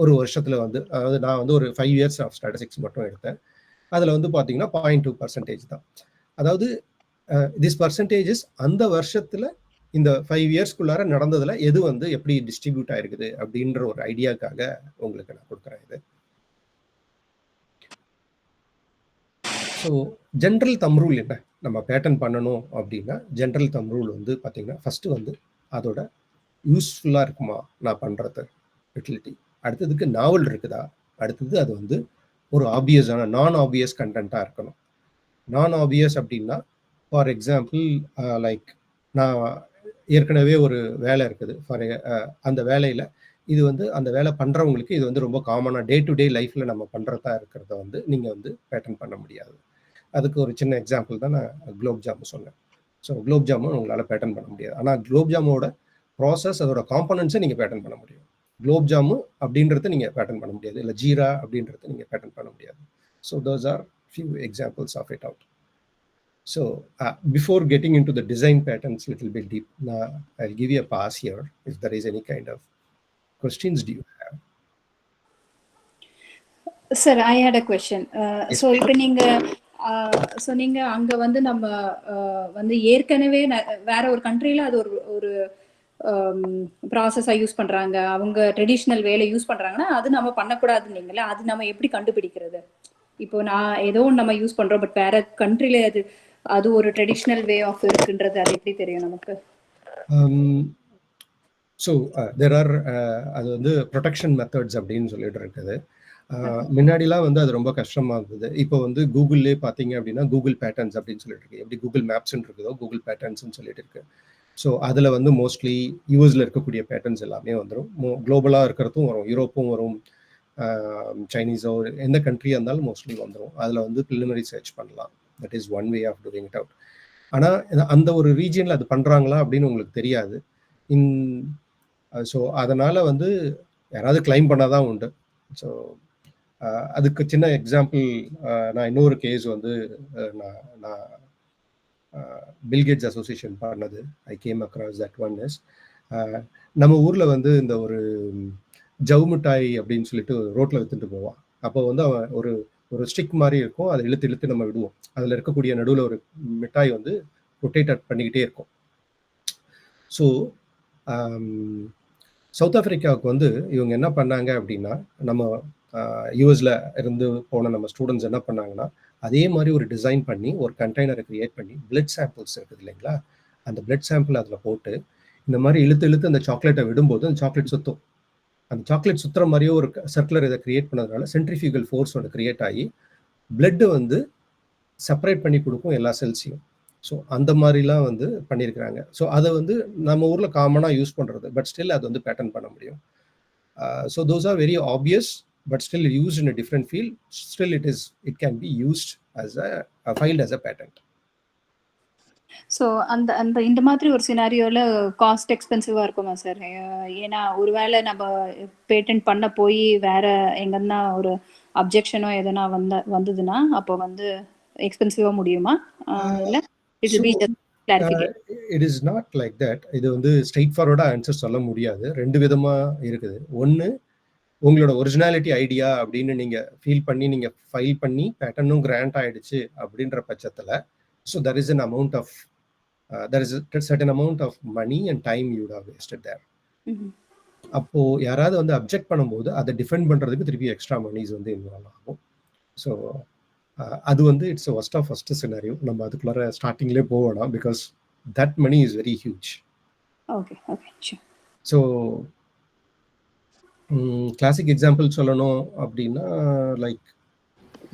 ஒரு வருஷத்தில் வந்து, அதாவது நான் வந்து ஒரு 5 years ஆஃப் ஸ்டாட்டிஸ்டிக்ஸ் மட்டும் எடுத்தேன். அதில் வந்து பார்த்தீங்கன்னா 0.2% தான். அதாவது திஸ் பர்சன்டேஜஸ் அந்த வருஷத்தில் இந்த 5 yearsக்குள்ளார நடந்ததில் எது வந்து எப்படி டிஸ்ட்ரிபியூட் ஆயிருக்குது அப்படின்ற ஒரு ஐடியாக்காக உங்களுக்கு நான் கொடுக்குறேன் இது. ஸோ ஜென்ரல் தம் ரூல் என்ன நம்ம பேட்டர்ன் பண்ணணும் அப்படின்னா, ஜென்ரல் தம் ரூல் வந்து பார்த்தீங்கன்னா ஃபஸ்ட்டு வந்து அதோட யூஸ்ஃபுல்லாக இருக்குமா நான் பண்ணுறது யூட்டிலிட்டி, அடுத்ததுக்கு நாவல் இருக்குதா, அடுத்தது அது வந்து ஒரு ஆப்வியஸான நான் ஆப்வியஸ் கண்டென்ட்டாக இருக்கணும். நான் ஆப்வியஸ் அப்படின்னா ஃபார் எக்ஸாம்பிள் லைக் நான் ஏற்கனவே ஒரு வேலை இருக்குது ஃபார் அந்த வேலையில் இது வந்து அந்த வேலை பண்ணுறவங்களுக்கு இது வந்து ரொம்ப காமனாக டே டு டே லைஃப்பில் நம்ம பண்ணுறதா இருக்கிறத வந்து நீங்கள் வந்து பேட்டர்ன் பண்ண முடியாது. அதுக்கு ஒரு சின்ன எக்ஸாம்பிள் தான் நான் குலோப் ஜாமுன் சொன்னேன். ஸோ குலோப் ஜாமுன் உங்களால் பேட்டர்ன் பண்ண முடியாது. ஆனால் குலோப் ஜாமோட ப்ராசஸ் அதோட காம்பனன்ட்ஸை நீங்கள் பேட்டர்ன் பண்ண முடியும். குலோப் ஜாமுன் அப்படின்றத நீங்கள் பேட்டர்ன் பண்ண முடியாது, இல்லை ஜீரா அப்படின்றத நீங்கள் பேட்டர்ன் பண்ண முடியாது. So those are few examples of it out. So before getting into the design patterns little bit deep, I'll give you a pass here if there is any kind of questions do you have? Sir, I had a question. So இப்போ நீங்க அங்க வந்து நம்ம வந்து ஏற்கனவே வேற ஒரு கண்ட்ரில அது ஒரு ப்ராசஸா யூஸ் பண்றாங்க, அவங்க ட்ரெடிஷ்னல் வேலை யூஸ் பண்றாங்கன்னா அது நம்ம பண்ணக்கூடாதுன்னீங்களா, அது நம்ம எப்படி கண்டுபிடிக்கிறது? இப்போ நான் ஏதோ நம்ம யூஸ் பண்றோம் பட் வேற கண்ட்ரில அது ஒரு ட்ரெடிஷ்னல் வே ஆஃப் இருக்குன்றது அது எப்படி தெரியும் நமக்கு? ஸோ தேர் ஆர் அது வந்து ப்ரொடெக்ஷன் மெத்தட்ஸ் அப்படின்னு சொல்லிட்டு இருக்குது. முன்னாடிலாம் வந்து அது ரொம்ப கஷ்டமாக இருந்தது. இப்போ வந்து கூகுள்லேயே பார்த்தீங்க அப்படின்னா கூகுள் பேட்டர்ன்ஸ் அப்படின்னு சொல்லிட்டு இருக்கு. எப்படி கூகுள் மேப்ஸ்ன்னு இருக்குதோ கூகுள் பேட்டர்ன்ஸ்ன்னு சொல்லிட்டு இருக்கு. ஸோ அதில் வந்து மோஸ்ட்லி யூஎஸில் இருக்கக்கூடிய பேட்டர்ன்ஸ் எல்லாமே வந்துடும். குளோபலாக இருக்கிறதும் வரும், யூரோப்பும் வரும், சைனீஸோ எந்த கண்ட்ரியாக இருந்தாலும் மோஸ்ட்லி வந்துடும். அதில் வந்து ப்ரிலிமினரி சர்ச் பண்ணலாம். That is one way of doing it out. ஆனால் அந்த ஒரு ரீஜியனில் அது பண்ணுறாங்களா அப்படின்னு உங்களுக்கு தெரியாது. ஸோ அதனால் வந்து யாராவது கிளைம் பண்ணாதான் உண்டு. ஸோ அதுக்கு சின்ன எக்ஸாம்பிள் நான் இன்னொரு கேஸ் வந்து நான் பில்கேட்ஸ் அசோசியேஷன் பண்ணது I came across that one is, நம்ம ஊரில் வந்து இந்த ஒரு ஜவு மிட்டாய் அப்படின்னு சொல்லிட்டு ரோட்டில் வித்துட்டு போவான். அப்போ வந்து அவன் ஒரு ஸ்டிக் மாதிரி இருக்கும், அதை இழுத்து நம்ம விடுவோம். அதில் இருக்கக்கூடிய நடுவில் ஒரு மிட்டாய் வந்து ரொட்டேட் பண்ணிக்கிட்டே இருக்கும். ஸோ சவுத் ஆஃப்ரிக்காவுக்கு வந்து இவங்க என்ன பண்ணாங்க அப்படின்னா, நம்ம யூஎஸில் இருந்து போன நம்ம ஸ்டூடெண்ட்ஸ் என்ன பண்ணாங்கன்னா அதே மாதிரி ஒரு டிசைன் பண்ணி ஒரு கண்டெய்னரை கிரியேட் பண்ணி பிளட் சாம்பிள்ஸ் இருக்குது இல்லைங்களா, அந்த பிளட் சாம்பிள் அதில் போட்டு இந்த மாதிரி இழுத்து அந்த சாக்லேட்டை விடும்போது அந்த சாக்லேட் சுற்றும். அந்த சாக்லேட் சுற்றுற மாதிரியே ஒரு சர்க்குலர் இதை கிரியேட் பண்ணதுனால சென்ட்ரிஃபியூகல் ஃபோர்ஸ் ஒன்று கிரியேட் ஆகி பிளட்டு வந்து செப்பரேட் பண்ணி கொடுக்கும் எல்லா செல்ஸையும். ஸோ அந்த மாதிரிலாம் வந்து பண்ணியிருக்கிறாங்க. ஸோ அதை வந்து நம்ம ஊரில் காமனாக யூஸ் பண்ணுறது, பட் ஸ்டில் அது வந்து பேட்டர்ன் பண்ண முடியும். So those are very obvious, but still used in a different field, still it can be used as filed as a patent. So அந்த அந்த இந்த மாதிரி ஒரு சினாரியோவில் காஸ்ட் எக்ஸ்பென்சிவாக இருக்குமா சார்? ஏன்னா ஒருவேளை நம்ம பேட்டன்ட் பண்ண போய் வேற எங்கன்னா ஒரு அப்ஜெக்ஷனோ எதனா வந்ததுன்னா அப்போ வந்து எக்ஸ்பென்சிவாக முடியுமா? இல்லை it will be just clarification. It is not like that. இது வந்து ஸ்ட்ரெயிட் ஃபார்வர்டாக ஆன்சர் சொல்ல முடியாது. 2 விதமாக இருக்குது. ஒன்று, உங்களோட ஒரிஜினாலிட்டி ஐடியா அப்படின்னு நீங்கள் ஃபீல் பண்ணி நீங்கள் ஃபைல் பண்ணி பேட்டர்னும் கிராண்ட் ஆயிடுச்சு அப்படின்ற பட்சத்தில், so there is an amount of there is a certain amount of money and time you would have wasted there. அப்போ யாராவது வந்து அப்ஜெக்ட் பண்ணும்போது அதை டிஃபெண்ட் பண்ணுறதுக்கு திருப்பி எக்ஸ்ட்ரா மணிஸ் வந்து இன்வால்வ் ஆகும். ஸோ அது வந்து இட்ஸ் ஃபர்ஸ்ட் சினாரியோ. நம்ம அதுக்குள்ளார ஸ்டார்டிங்லேயே போகலாம், because that money is very huge. Okay okay sure. So classic example சொல்லணும் அப்படின்னா, லைக்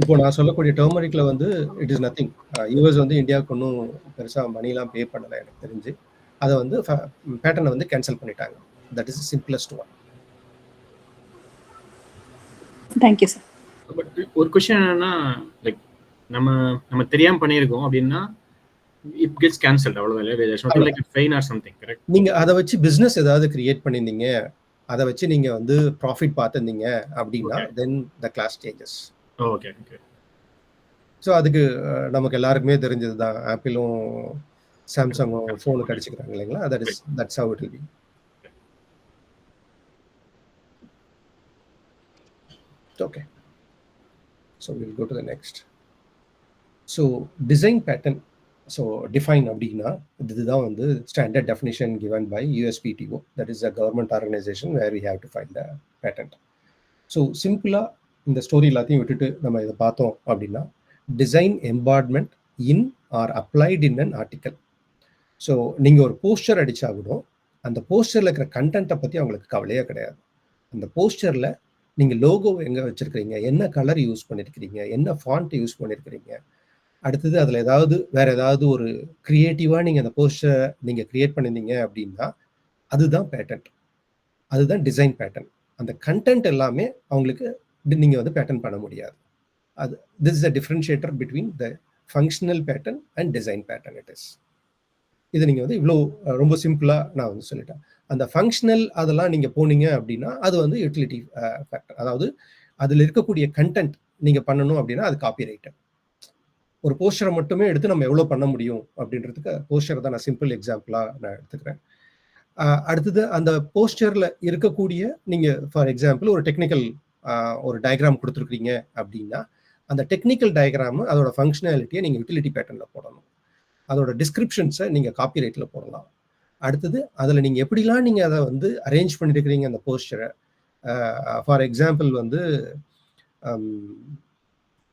இப்போ நான் சொல்லக்கூடிய டர்மரிக்கில் வந்து இட் இஸ் நத்திங். யூஎஸ் வந்து இந்தியாவுக்கு ஒன்றும் பெருசாக மணிலாம் பே பண்ணலை எனக்கு தெரிஞ்சு. அதை வந்து பேட்டர்னை வந்து கேன்சல் பண்ணிட்டாங்க. That is simplest one. Thank you sir. But ஒரு கொஸ்டின் என்னன்னா, லைக் நம்ம தெரியாம பண்ணியிருக்கோம் அப்படின்னா இட் கெட்ஸ் கேன்சல்ட், அவ்வளவுதான். Like fine or something, correct? நீங்க அதை வச்சு பிசினஸ் ஏதாவது கிரியேட் பண்ணிருந்தீங்க, அதை வச்சு நீங்க வந்து ப்ராஃபிட் பார்த்துருந்தீங்க அப்படின்னா then the class changes. Okay okay. So அதுக்கு நமக்கு எல்லாருக்குமே தெரிஞ்சது தான், ஆப்பிளும் சாம்சங்கும் ஃபோனுக்கு அடிச்சுக்கிறாங்க இல்லைங்களா? That's how it will be. Okay, so will go to the next. So design pattern. So define அப்படின்னா இதுதான் வந்து standard definition given by USPTO, that is a government organisation where we have to file the patent. So சிம்பிளாக இந்த story எல்லாத்தையும் விட்டுட்டு நம்ம இதை பார்த்தோம் அப்படின்னா, design embodiment in are applied in an article. So நீங்கள் ஒரு போஸ்டர் அடிச்சா கூட அந்த போஸ்டரில் இருக்கிற கண்டென்ட்டை பற்றி அவங்களுக்கு கவலையே கிடையாது. அந்த போஸ்டரில் நீங்கள் லோகோ எங்கே வச்சுருக்கிறீங்க, என்ன கலர் யூஸ் பண்ணியிருக்கிறீங்க, என்ன ஃபாண்ட் யூஸ் பண்ணியிருக்கிறீங்க, அடுத்தது அதில் வேறு ஏதாவது ஒரு க்ரியேட்டிவாக நீங்கள் அந்த போஸ்டரை நீங்கள் க்ரியேட் பண்ணியிருந்தீங்க அப்படின்னா அதுதான் பேட்டன்ட், அதுதான் டிசைன் பேட்டர்ன். அந்த கண்டென்ட் எல்லாமே அவங்களுக்கு நீங்கள் வந்து பேட்டர்ன் பண்ண முடியாது. அது this is a differentiator between the functional pattern and design pattern. It is இது நீங்கள் வந்து இவ்வளோ ரொம்ப சிம்பிளாக நான் வந்து சொல்லிட்டேன். அந்த ஃபங்க்ஷனல் அதெல்லாம் நீங்கள் போனீங்க அப்படின்னா அது வந்து யூட்டிலிட்டி ஃபேக்டர், அதாவது அதில் இருக்கக்கூடிய கண்டென்ட் நீங்கள் பண்ணணும் அப்படின்னா அது காப்பி ரைட்டர். ஒரு போஸ்டரை மட்டுமே எடுத்து நம்ம எவ்வளோ பண்ண முடியும் அப்படின்றதுக்கு போஸ்டரை தான் நான் சிம்பிள் எக்ஸாம்பிளாக நான் எடுத்துக்கிறேன். அடுத்தது அந்த போஸ்டரில் இருக்கக்கூடிய நீங்கள் ஃபார் எக்ஸாம்பிள் ஒரு டெக்னிக்கல் ஒரு டயக்ராம் கொடுத்துருக்கீங்க அப்படின்னா அந்த டெக்னிக்கல் டயக்ராம் அதோட ஃபங்க்ஷனாலிட்டியை நீங்கள் யூட்டிலிட்டி பேட்டர்னில் போடணும். அதோட டிஸ்கிரிப்ஷன்ஸை நீங்கள் காப்பிரைட்டில் போடலாம். அடுத்தது அதில் நீங்கள் எப்படிலாம் நீங்கள் அதை வந்து அரேஞ்ச் பண்ணியிருக்கிறீங்க அந்த போஸ்டரை. ஃபார் எக்ஸாம்பிள் வந்து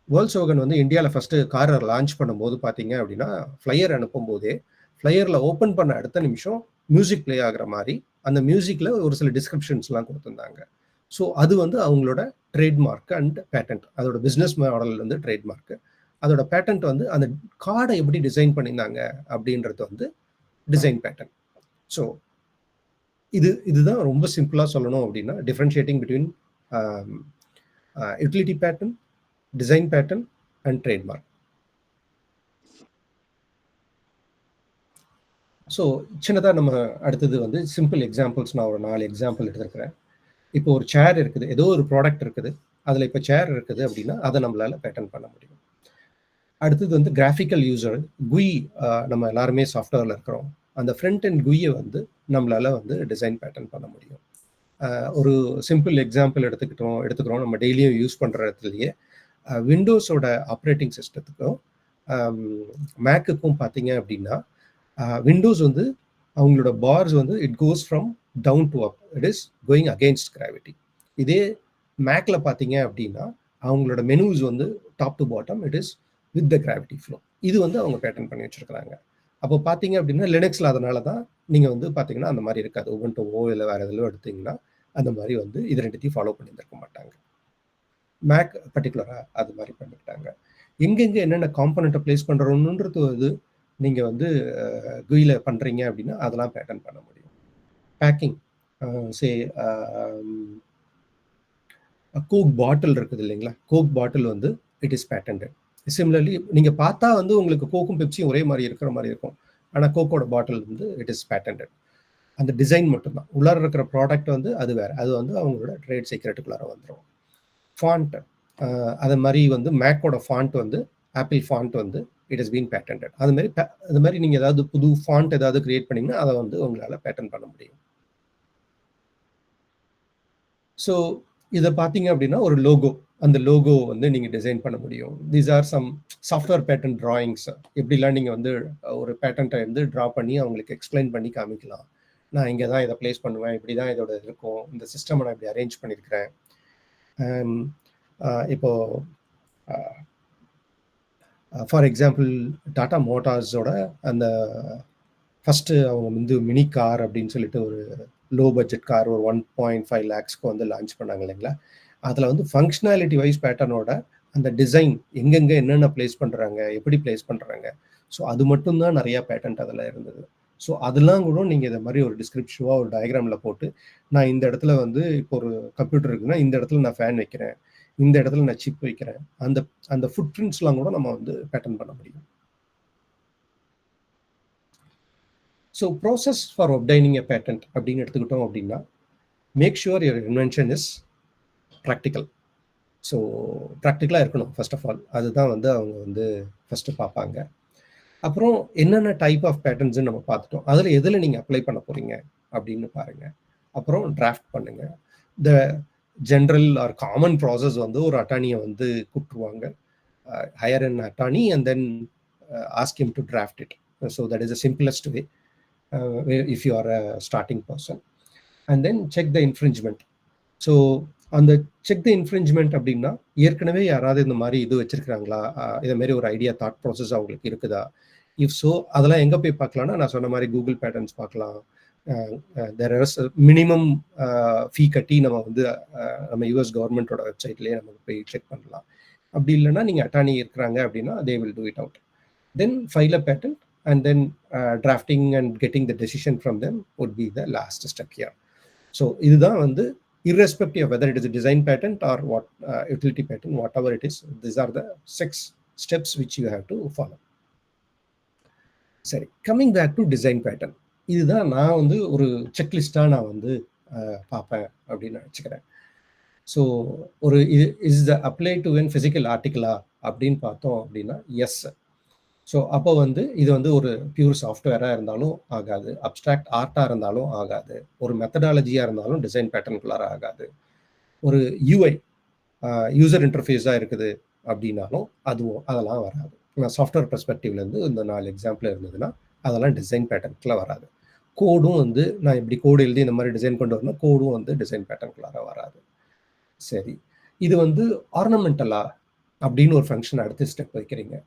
வோல்க்ஸ்வாகன் வந்து இந்தியாவில் ஃபஸ்ட்டு காரை லான்ச் பண்ணும்போது பார்த்தீங்க அப்படின்னா ஃப்ளையர் அனுப்பும் போதே ஃப்ளையரில் ஓப்பன் பண்ண அடுத்த நிமிஷம் மியூசிக் ப்ளே ஆகிற மாதிரி அந்த மியூசிக்கில் ஒரு சில டிஸ்கிரிப்ஷன்ஸ்லாம் கொடுத்துருந்தாங்க. ஸோ அது வந்து அவங்களோட ட்ரேட்மார்க் அண்ட் பேட்டன்ட், அதோட பிஸ்னஸ் மாடல் வந்து ட்ரேட்மார்க்கு. அதோட பேட்டன்ட் வந்து அந்த கார்டை எப்படி டிசைன் பண்ணியிருந்தாங்க அப்படின்றது வந்து டிசைன் பேட்டர்ன். ஸோ இதுதான் ரொம்ப சிம்பிளாக சொல்லணும் அப்படின்னா differentiating between utility pattern, design pattern and trademark. So சின்னதாக நம்ம அடுத்தது வந்து சிம்பிள் எக்ஸாம்பிள்ஸ் நான் ஒரு 4 எக்ஸாம்பிள் எடுத்துருக்கிறேன். இப்போ ஒரு சேர் இருக்குது, ஏதோ ஒரு ப்ராடக்ட் இருக்குது, அதில் இப்போ சேர் இருக்குது அப்படின்னா அதை நம்மளால் பேட்டர்ன் பண்ண முடியும். அடுத்தது வந்து கிராஃபிக்கல் யூசர் குய், நம்ம எல்லாருமே சாஃப்ட்வேரில் இருக்கிறோம், அந்த ஃப்ரண்ட் அண்ட் குய்யை வந்து நம்மளால் வந்து டிசைன் பேட்டர்ன் பண்ண முடியும். ஒரு சிம்பிள் எக்ஸாம்பிள் எடுத்துக்கிறோம் நம்ம டெய்லியும் யூஸ் பண்ணுற இடத்துலையே விண்டோஸோட ஆப்ரேட்டிங் சிஸ்டத்துக்கும் மேக்குக்கும் பார்த்தீங்க அப்படின்னா விண்டோஸ் வந்து அவங்களோட பார்ஸ் வந்து it goes from down to up, it is going against gravity. இதே மேக்கில் பார்த்தீங்க அப்படின்னா அவங்களோட மெனூஸ் வந்து top to bottom it is with the gravity flow. இது வந்து அவங்க பேட்டர்ன் பண்ணி வச்சுருக்கிறாங்க. அப்போ பார்த்தீங்க அப்படின்னா லினக்ஸில் அதனால தான் நீங்கள் வந்து பார்த்தீங்கன்னா அந்த மாதிரி இருக்காது. உபுண்டுவோ இல்லை வேறு எதிலோ எடுத்தீங்கன்னா அந்த மாதிரி வந்து இது ரெண்டுத்தையும் ஃபாலோ பண்ணியிருக்க மாட்டாங்க. மேக் பர்டிகுலராக அது மாதிரி பண்ணிக்கிட்டாங்க. எங்கெங்கே என்னென்ன காம்பனண்ட்டை பிளேஸ் பண்ணுறோன்றது வந்து நீங்கள் வந்து குயில பண்ணுறீங்க அப்படின்னா அதெல்லாம் பேட்டர்ன் பண்ண முடியும். பேக்கிங் கோக் பாட்டில் இருக்குது இல்லைங்களா, கோக் பாட்டில் வந்து இட் இஸ் பேட்டன்ட். சிமிலர்லி நீங்கள் பார்த்தா வந்து உங்களுக்கு கோக்கும் பெப்சியும் ஒரே மாதிரி இருக்கிற மாதிரி இருக்கும். ஆனால் கோக்கோட பாட்டில் வந்து இட் இஸ் பேட்டன்டட். அந்த டிசைன் மட்டும்தான், உள்ளார இருக்கிற ப்ராடக்ட் வந்து அது வேறு, அது வந்து அவங்களோட ட்ரேட் சீக்ரெட்டுக்குள்ளார வந்துடும். ஃபாண்ட் அது மாதிரி வந்து மேக்கோட ஃபாண்ட் வந்து ஆப்பிள் ஃபாண்ட் வந்து இட் இஸ் பீன் பேட்டன்டட். அது மாதிரி நீங்கள் ஏதாவது புது ஃபாண்ட் ஏதாவது கிரியேட் பண்ணிங்கன்னா அதை வந்து உங்களால் பேட்டன் பண்ண முடியும். ஸோ இதை பார்த்தீங்க அப்படின்னா ஒரு லோகோ, அந்த லோகோ வந்து நீங்கள் டிசைன் பண்ண முடியும். These are some software patent drawings. எப்படிலாம் நீங்கள் வந்து ஒரு பேட்டன்ட்டை வந்து ட்ரா பண்ணி அவங்களுக்கு எக்ஸ்பிளைன் பண்ணி காமிக்கலாம். நான் இங்கே தான் இதை பிளேஸ் பண்ணுவேன், இப்படி தான் இதோட இருக்கும், இந்த சிஸ்டம் நான் இப்படி அரேஞ்ச் பண்ணியிருக்கிறேன். இப்போது ஃபார் எக்ஸாம்பிள் டாடா மோட்டார்ஸோட அந்த ஃபஸ்ட்டு அவங்க வந்து மினி கார் அப்படின்னு சொல்லிட்டு ஒரு லோ பட்ஜெட் கார் ஒரு 1.5 lakhsக்கு வந்து லான்ச் பண்ணாங்க இல்லைங்களா. அதில் வந்து ஃபங்க்ஷனாலிட்டி வைஸ் பேட்டர்னோட அந்த டிசைன் எங்கெங்கே என்னென்ன பிளேஸ் பண்ணுறாங்க, எப்படி பிளேஸ் பண்ணுறாங்க, ஸோ அது மட்டும்தான் நிறையா பேட்டன்ட் அதில் இருந்தது. ஸோ அதெல்லாம் கூட நீங்கள் இதை மாதிரி ஒரு டிஸ்கிரிப்ஷனாக ஒரு டயக்ராமில் போட்டு, நான் இந்த இடத்துல வந்து இப்போ ஒரு கம்ப்யூட்டர் இருக்குன்னா இந்த இடத்துல நான் ஃபேன் வைக்கிறேன், இந்த இடத்துல நான் சிப் வைக்கிறேன், அந்த ஃபுட் பிரிண்ட்ஸ்லாம் கூட நம்ம வந்து பேட்டர்ன் பண்ண முடியும். So process for obtaining a patent அப்படின்னு எடுத்துக்கிட்டோம் அப்படின்னா, make sure your invention is practical. So ப்ராக்டிக்கலாக இருக்கணும் ஃபர்ஸ்ட் ஆஃப் ஆல். அதுதான் வந்து அவங்க வந்து ஃபஸ்ட்டு பார்ப்பாங்க. அப்புறம் என்னென்ன டைப் ஆஃப் பேட்டர்ன்ஸ்ன்னு நம்ம பார்த்துட்டோம், அதில் எதில் நீங்கள் அப்ளை பண்ண போகிறீங்க அப்படின்னு பாருங்கள். அப்புறம் டிராஃப்ட் பண்ணுங்கள். The general or common process வந்து ஒரு அட்டார்னியை வந்து கூப்பிட்டுருவாங்க, hire an attorney and then ask him to draft it. So that is the simplest way if you are a starting person. And then check the infringement. So அந்த check the infringement அப்படின்னா, ஏற்கனவே யாராவது இந்த மாதிரி இது வச்சிருக்கிறாங்களா, இதை மாதிரி ஒரு ஐடியா தாட் ப்ராசஸ் அவங்களுக்கு இருக்குதா. இஃப் ஸோ அதெல்லாம் எங்கே போய் பார்க்கலாம்னா, நான் சொன்ன மாதிரி கூகுள் பேட்டர்ன்ஸ் பார்க்கலாம். தேர் இஸ் மினிமம் ஃபீ கட்டி நம்ம வந்து நம்ம யூஎஸ் கவர்மெண்ட்டோட வெப்சைட்லேயே நம்ம போய் செக் பண்ணலாம். அப்படி இல்லைன்னா நீங்கள் அட்டார்னி இருக்கிறாங்க அப்படின்னா they will do it out. Then file a patent and then drafting and getting the decision from them would be the last step here. So இதுதான் வந்து irrespective of whether it is a design patent or what utility patent, whatever it is, these are the 6 steps which you have to follow. சரி, coming back to design patent, இதுதான் நான் வந்து ஒரு செக்லிஸ்டாக நான் வந்து பார்ப்பேன் அப்படின்னு நினச்சிக்கிறேன். ஸோ ஒரு is the apply to an physical ஆர்டிக்கலா அப்படின்னு பார்த்தோம் அப்படின்னா எஸ். ஸோ அப்போ வந்து இது வந்து ஒரு பியூர் சாஃப்ட்வேராக இருந்தாலும் ஆகாது, அப்ட்ராக்ட் ஆர்ட்டாக இருந்தாலும் ஆகாது, ஒரு மெத்தடாலஜியாக இருந்தாலும் டிசைன் பேட்டர்னுக்குள்ளார ஆகாது, ஒரு யூஐ யூசர் இன்டர்ஃபேஸாக இருக்குது அப்படின்னாலும் அதெல்லாம் வராது. நான் சாஃப்ட்வேர் பெர்ஸ்பெக்டிவ்லேருந்து இந்த 4 எக்ஸாம்பிள் இருந்ததுன்னா அதெல்லாம் டிசைன் பேட்டர்னுக்குள்ள வராது. கோடும் வந்து நான் இப்படி கோடு எழுதி இந்த மாதிரி டிசைன் கொண்டு வரணும், கோடும் வந்து டிசைன் பேட்டர்னுக்குள்ளார வராது. சரி, இது வந்து ஆர்னமெண்டலா அப்படின்னு ஒரு ஃபங்க்ஷன் அடுத்த ஸ்டெப் வைக்கிறீங்க.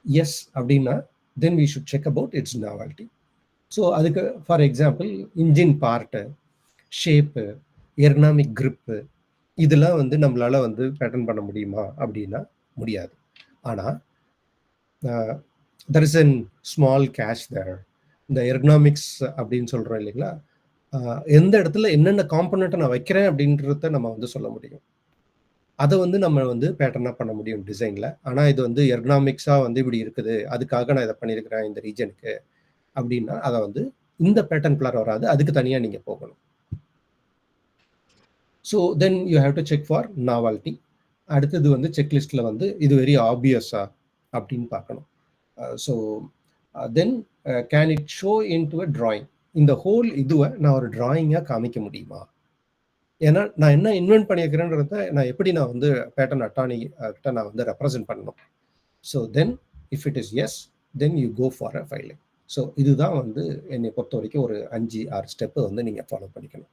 எஸ் அப்படின்னா then we should check about its novelty. So அதுக்கு for example engine part, shape, ergonomic grip, இதெல்லாம் வந்து நம்மளால வந்து பேட்டர்ன் பண்ண முடியுமா அப்படின்னா முடியாது. ஆனால் there is an small case there. இந்த எர்கனாமிக்ஸ் அப்படின்னு சொல்கிறோம் இல்லைங்களா, எந்த இடத்துல என்னென்ன காம்பனண்ட்டை நான் வைக்கிறேன் அப்படின்றத நம்ம வந்து சொல்ல முடியும். அதை வந்து நம்ம வந்து பேட்டர்னாக பண்ண முடியும் டிசைனில். ஆனால் இது வந்து எர்கனாமிக்ஸாக வந்து இப்படி இருக்குது, அதுக்காக நான் இதை பண்ணியிருக்கிறேன் இந்த ரீஜனுக்கு அப்படின்னா அதை வந்து இந்த பேட்டர்னுக்குள்ளார வராது, அதுக்கு தனியாக நீங்கள் போகணும். So then you have to check for novelty. அடுத்தது வந்து செக்லிஸ்ட்டில் வந்து இது வெரி ஆப்வியஸா அப்படின்னு பார்க்கணும். So then can it show in to a drawing. இந்த ஹோல் இதுவை நான் ஒரு ட்ராயிங்காக காமிக்க முடியுமா? ஏன்னா நான் என்ன இன்வென்ட் பண்ணியிருக்கிறேன்றத நான் எப்படி நான் வந்து பேட்டர்ன் அட்டார்னி கிட்ட நான் வந்து ரெப்ரசென்ட் பண்ணணும். So then if it is yes then you go for a filing. So இதுதான் வந்து என்னை பொறுத்த வரைக்கும் ஒரு 5-6 ஸ்டெப்பு வந்து நீங்கள் ஃபாலோ பண்ணிக்கணும்.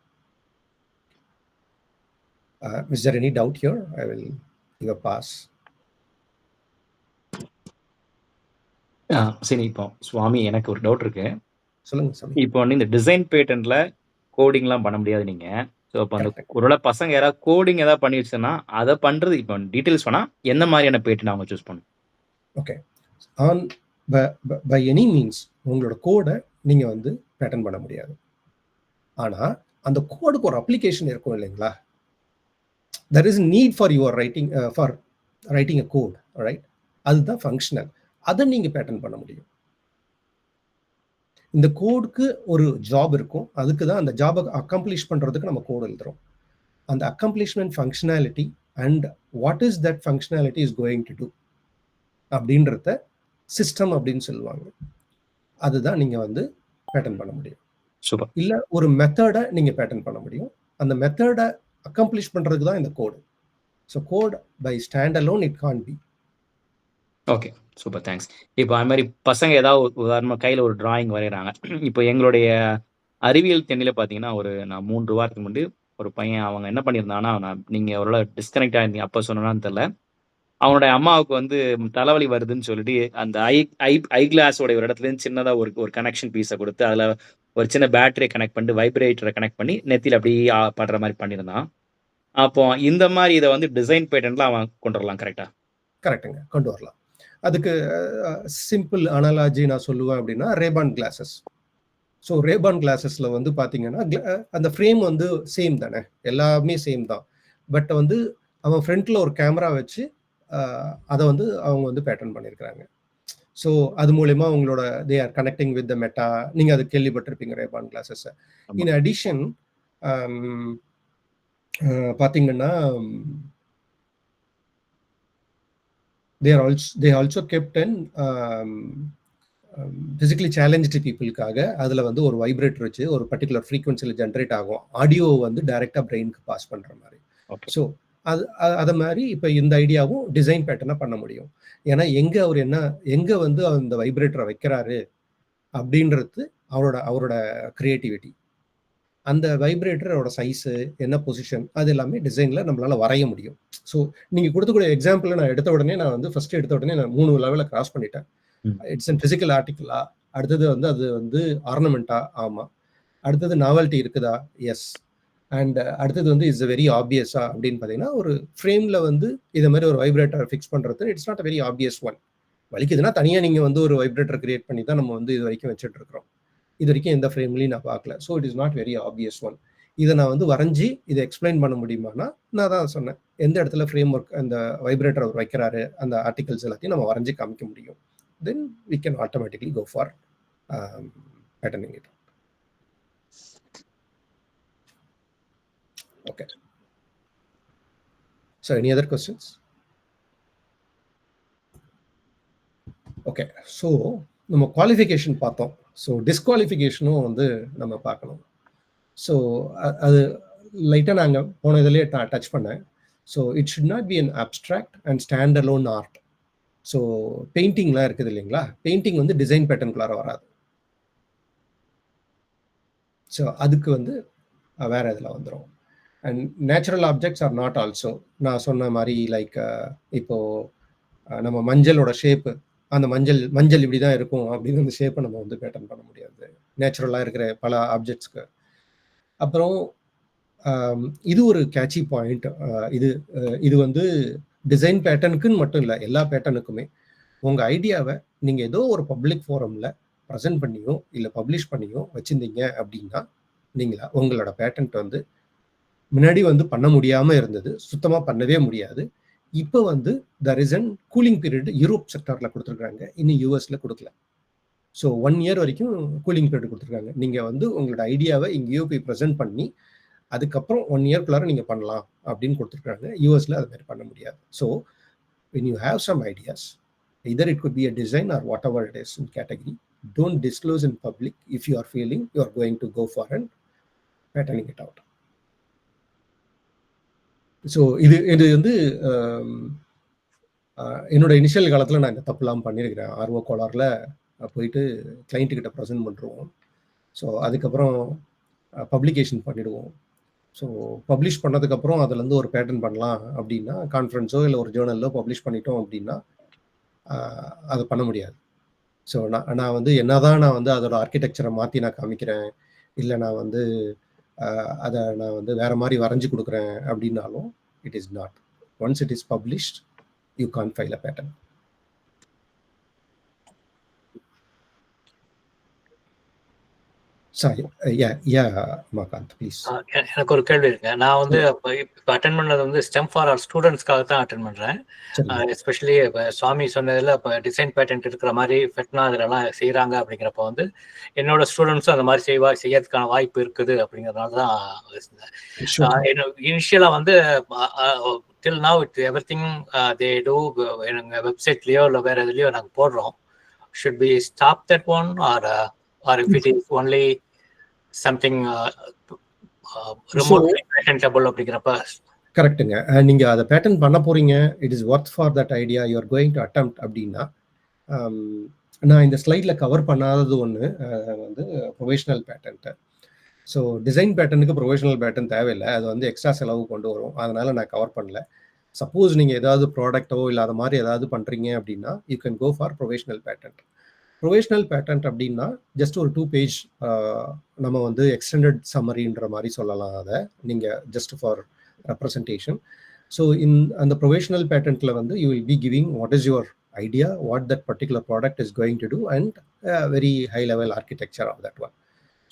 Is there any doubt here? I will give a pause. சரி, இப்போ சுவாமி எனக்கு ஒரு டவுட் இருக்கு. சொல்லுங்க சாமி. இப்போ வந்து இந்த டிசைன் பேட்டன்ட்ல கோடிங்லாம் பண்ண முடியாது நீங்க. ஸோ அப்போ அந்த ஒருவேளை பசங்க யாராவது கோடிங் ஏதாவது பண்ணி வச்சுன்னா அதை பண்ணுறது இப்போ டீட்டெயில்ஸ் வேணா எந்த மாதிரியான பேட்டன் அவங்க சூஸ் பண்ணணும்? Okay, on by any means உங்களோட கோடை நீங்கள் வந்து பேட்டர்ன் பண்ண முடியாது. ஆனால் அந்த கோடுக்கு ஒரு அப்ளிகேஷன் இருக்கும் இல்லைங்களா, there is need for your writing a code, right? அதுதான் ஃபங்க்ஷனல். அதை நீங்கள் பேட்டர்ன் பண்ண முடியும். இந்த கோடுக்கு ஒரு ஜாப் இருக்கும். அதுக்கு தான் அந்த ஜாபை அக்கம்ப்ளிஷ் பண்ணுறதுக்கு நம்ம கோடு எழுதுறோம். அந்த accomplishment functionality and what is that functionality is going to do அப்படின்றத சிஸ்டம் அப்படின்னு சொல்லுவாங்க. அதுதான் நீங்கள் வந்து பேட்டர்ன் பண்ண முடியும். சூப்பர். இல்லை ஒரு மெத்தடை நீங்கள் பேட்டர்ன் பண்ண முடியும். அந்த மெத்தடை அக்கம்ப்ளிஷ் பண்ணுறதுக்கு தான் இந்த code. So code by stand alone it can be. Okay, super, thanks. இப்போ அது மாதிரி பசங்க ஏதாவது உதாரணமாக கையில் ஒரு டிராயிங் வரைகிறாங்க. இப்போ எங்களுடைய அறிவியல் தென்னில பார்த்தீங்கன்னா நான் 3 வாரத்துக்கு முன்னாடி ஒரு பையன் அவங்க என்ன பண்ணியிருந்தாங்கன்னா, நீங்கள் அவரோட டிஸ்கனெக்ட் ஆயிருந்தீங்க அப்போ சொன்னான்னு தெரில, அவனுடைய அம்மாவுக்கு வந்து தலைவலி வருதுன்னு சொல்லிட்டு அந்த ஐ கிளாஸோட ஒரு இடத்துலேருந்து சின்னதாக ஒரு கனெக்ஷன் பீஸை கொடுத்து அதில் ஒரு சின்ன பேட்டரியை கனெக்ட் பண்ணிட்டு வைப்ரேட்டரை கனெக்ட் பண்ணி நெத்தியில் அப்படியே படுற மாதிரி பண்ணியிருந்தான். அப்போ இந்த மாதிரி இதை வந்து டிசைன் பேட்டர்ன்லாம் அவன் கொண்டு வரலாம். கரெக்டுங்க, கொண்டு வரலாம். அதுக்கு சிம்பிள் அனாலஜி நான் சொல்லுவேன் அப்படின்னா ரேபான் கிளாஸஸ். ஸோ ரேபான் கிளாஸஸில் வந்து பார்த்தீங்கன்னா அந்த ஃப்ரேம் வந்து சேம் தானே, எல்லாமே சேம் தான். பட் வந்து அவன் ஃப்ரண்ட்டில் ஒரு கேமரா வச்சு அதை வந்து அவங்க வந்து பேட்டர்ன் பண்ணியிருக்கிறாங்க. ஸோ அது மூலயமா அவங்களோட they are connecting with the meta. நீங்கள் அது கேள்விப்பட்டிருப்பீங்க ரேபான் கிளாஸஸை. இன் அடிஷன் பார்த்தீங்கன்னா they also kept in physically challenged பீப்புளுக்காக அதில் வந்து ஒரு வைப்ரேட்டர் வச்சு ஒரு பர்டிகுலர் ஃப்ரீக்வன்சியில் ஜென்ரேட் ஆகும். ஆடியோ வந்து டைரெக்டாக பிரெயினுக்கு பாஸ் பண்ணுற மாதிரி. ஸோ அதை மாதிரி இப்போ இந்த ஐடியாவும் டிசைன் பேட்டர்னாக பண்ண முடியும். ஏன்னா எங்கே வந்து அந்த வைப்ரேட்டரை வைக்கிறாரு அப்படின்றது அவரோட கிரியேட்டிவிட்டி. அந்த வைப்ரேட்டரோட சைஸு, என்ன பொசிஷன், அது எல்லாமே டிசைனில் நம்மளால் வரைய முடியும். ஸோ நீங்கள் கொடுத்தக்கூடிய எக்ஸாம்பிளில் நான் எடுத்த உடனே நான் 3 லெவலில் கிராஸ் பண்ணிட்டேன். இட்ஸ் அன் ஃபிசிக்கல் ஆர்டிக்கிளா, அடுத்தது வந்து அது வந்து ஆர்னமெண்ட்டா, ஆமாம், அடுத்தது நாவல்ட்டி இருக்குதா, எஸ், அண்ட் அடுத்தது வந்து இட்ஸ் வெரி ஆப்வியஸா அப்படின்னு பார்த்தீங்கன்னா ஒரு ஃப்ரேமில் வந்து இதை மாதிரி ஒரு வைப்ரேட்டர் ஃபிக்ஸ் பண்ணுறது it's not a very obvious one. வலிக்குதுன்னா தனியாக நீங்கள் வந்து ஒரு வைப்ரேட்டர் கிரியேட் பண்ணி தான் நம்ம வந்து இது வரைக்கும் வச்சுட்டு இருக்கிறோம். இது வரைக்கும் எந்த ஃப்ரேம்லையும் நான் பார்க்கல. So it is not very obvious one. இதை நான் வந்து வரைஞ்சி இதை எக்ஸ்பிளைன் பண்ண முடியுமானா நான் தான் சொன்னேன், எந்த இடத்துல ஃப்ரேம் ஒர்க் அந்த வைப்ரேட்டர் அவர் வைக்கிறாரு அந்த ஆர்டிகல்ஸ் எல்லாத்தையும் நம்ம வரைஞ்சி காமிக்க முடியும். Then we can automatically go for patenting it. Okay. So any other questions? Okay. So நம்ம குவாலிஃபிகேஷன் பார்த்தோம். ஸோ டிஸ்குவாலிஃபிகேஷனும் வந்து நம்ம பார்க்கணும். ஸோ அது லைட்டாக நாங்கள் போன இதிலே டச் பண்ணேன். So it should not be an abstract and stand alone art. So பெயிண்டிங்லாம் இருக்குது இல்லைங்களா, பெயிண்டிங் வந்து டிசைன் பேட்டர்னுக்குள்ளார வராது. ஸோ அதுக்கு வந்து வேற இதில் வந்துடும். And natural objects R not also. நான் சொன்ன மாதிரி லைக் இப்போது நம்ம மஞ்சளோட ஷேப்பு, அந்த மஞ்சள் இப்படி தான் இருக்கும் அப்படின்னு அந்த ஷேப்பை நம்ம வந்து பேட்டர்ன் பண்ண முடியாது நேச்சுரலாக இருக்கிற பல ஆப்ஜெக்ட்ஸ்க்கு. அப்புறம் இது ஒரு கேட்சி பாயிண்ட். இது வந்து டிசைன் பேட்டர்னுக்குன்னு மட்டும் இல்லை, எல்லா பேட்டர்னுக்குமே உங்கள் ஐடியாவை நீங்கள் ஏதோ ஒரு பப்ளிக் ஃபோரமில் ப்ரெசென்ட் பண்ணியோ இல்லை பப்ளிஷ் பண்ணியோ வச்சுருந்தீங்க அப்படின்னா உங்களோட பேட்டன்ட் வந்து முன்னாடி வந்து பண்ண முடியாமல் இருந்தது, சுத்தமாக பண்ணவே முடியாது. இப்போ வந்து there is an cooling period Europe செக்டாரில் கொடுத்துருக்காங்க, இன்னும் யூஎஸில் கொடுக்கல. ஸோ 1 இயர் வரைக்கும் கூலிங் பீரியட் கொடுத்துருக்காங்க. நீங்கள் வந்து உங்களோட ஐடியாவை இங்கேயோ போய் ப்ரெசென்ட் பண்ணி அதுக்கப்புறம் 1 இயர்க்குள்ளார நீங்கள் பண்ணலாம் அப்படின்னு கொடுத்துருக்காங்க. யூஎஸில் அது மாதிரி பண்ண முடியாது. So when you have some ideas, either it could be a design or whatever it is in category, don't disclose in public if you are feeling you are going to go for and patterning it out. So இது வந்து என்னோட initial காலத்தில் நான் இந்த தப்புலாம் பண்ணியிருக்கிறேன். ஆர்வ கோளாறில் போயிட்டு கிளைண்ட்டுக்கிட்ட present பண்ணுறோம். ஸோ அதுக்கப்புறம் பப்ளிகேஷன் பண்ணிவிடுவோம். ஸோ பப்ளிஷ் பண்ணதுக்கப்புறம் அதுலேருந்து ஒரு பேட்டர்ன் பண்ணலாம் அப்படின்னா கான்ஃபரன்ஸோ இல்லை ஒரு ஜேர்னலில் பப்ளிஷ் பண்ணிட்டோம் அப்படின்னா அதை பண்ண முடியாது. ஸோ நான் வந்து என்னதான் நான் வந்து அதோட ஆர்கிடெக்சரை மாற்றி நான் காமிக்கிறேன், இல்லை நான் வந்து அதை நான் வந்து வேற மாதிரி வரைஞ்சி கொடுக்குறேன் அப்படின்னாலும் it is not. Once it is published you can't file a pattern. Sorry. Umakant, please. எனக்கு ஒரு கேள்வி இருக்கு. நான் வந்து இப்போ அட்டென்ட் பண்ணது வந்து ஸ்டெம் ஃபார் ஆர் ஸ்டூடெண்ட்ஸ்க்காக தான் அட்டென்ட் பண்றேன். எஸ்பெஷலி இப்போ சுவாமி சொன்னதில் இப்போ டிசைன் பேட்டன்ட் இருக்கிற மாதிரி ஃபெட்னா அதிலலாம் செய்கிறாங்க அப்படிங்கிறப்ப வந்து என்னோட ஸ்டூடெண்ட்ஸும் அந்த மாதிரி செய்யறதுக்கான வாய்ப்பு இருக்குது அப்படிங்கிறதுனால தான் இனிஷியலாக வந்து till now it everything they do எங்கள் வெப்சைட்லேயோ இல்லை வேறு எதுலேயோ நாங்கள் போடுறோம். Should be stop that one or if it is only something remotely patentable அப்படிங்கறப்ப கரெக்ட்டுங்க. நீங்க அதை பேட்டன் பண்ண போறீங்க, it is worth for that idea you are going to attempt அப்படின்னா, நான் இந்த ஸ்லைட்ல கவர் பண்ணாதது ஒன்று வந்து ப்ரொவிஷனல் பேட்டன்ட். ஸோ டிசைன் பேட்டனுக்கு ப்ரொவிஷனல் பேட்டன் தேவையில்லை, அது வந்து எக்ஸ்ட்ரா செலவு கொண்டு வரும், அதனால நான் கவர் பண்ணல. சப்போஸ் நீங்கள் ஏதாவது ப்ராடக்டோ இல்லை அது மாதிரி ஏதாவது பண்ணுறீங்க அப்படின்னா you can go for provisional patent. Provisional patent அப்படின்னா ஜஸ்ட் ஒரு 2 பேஜ் நம்ம வந்து எக்ஸ்டெண்டட் சம்மரின்ற மாதிரி சொல்லலாம். அதை நீங்கள் ஜஸ்ட் ஃபார் ரெப்ரசன்டேஷன். ஸோ அந்த ப்ரொவிஷனல் பேட்டன்ட்டில் வந்து you will be giving what is your idea, what that particular product is going to do and very high level architecture of that one.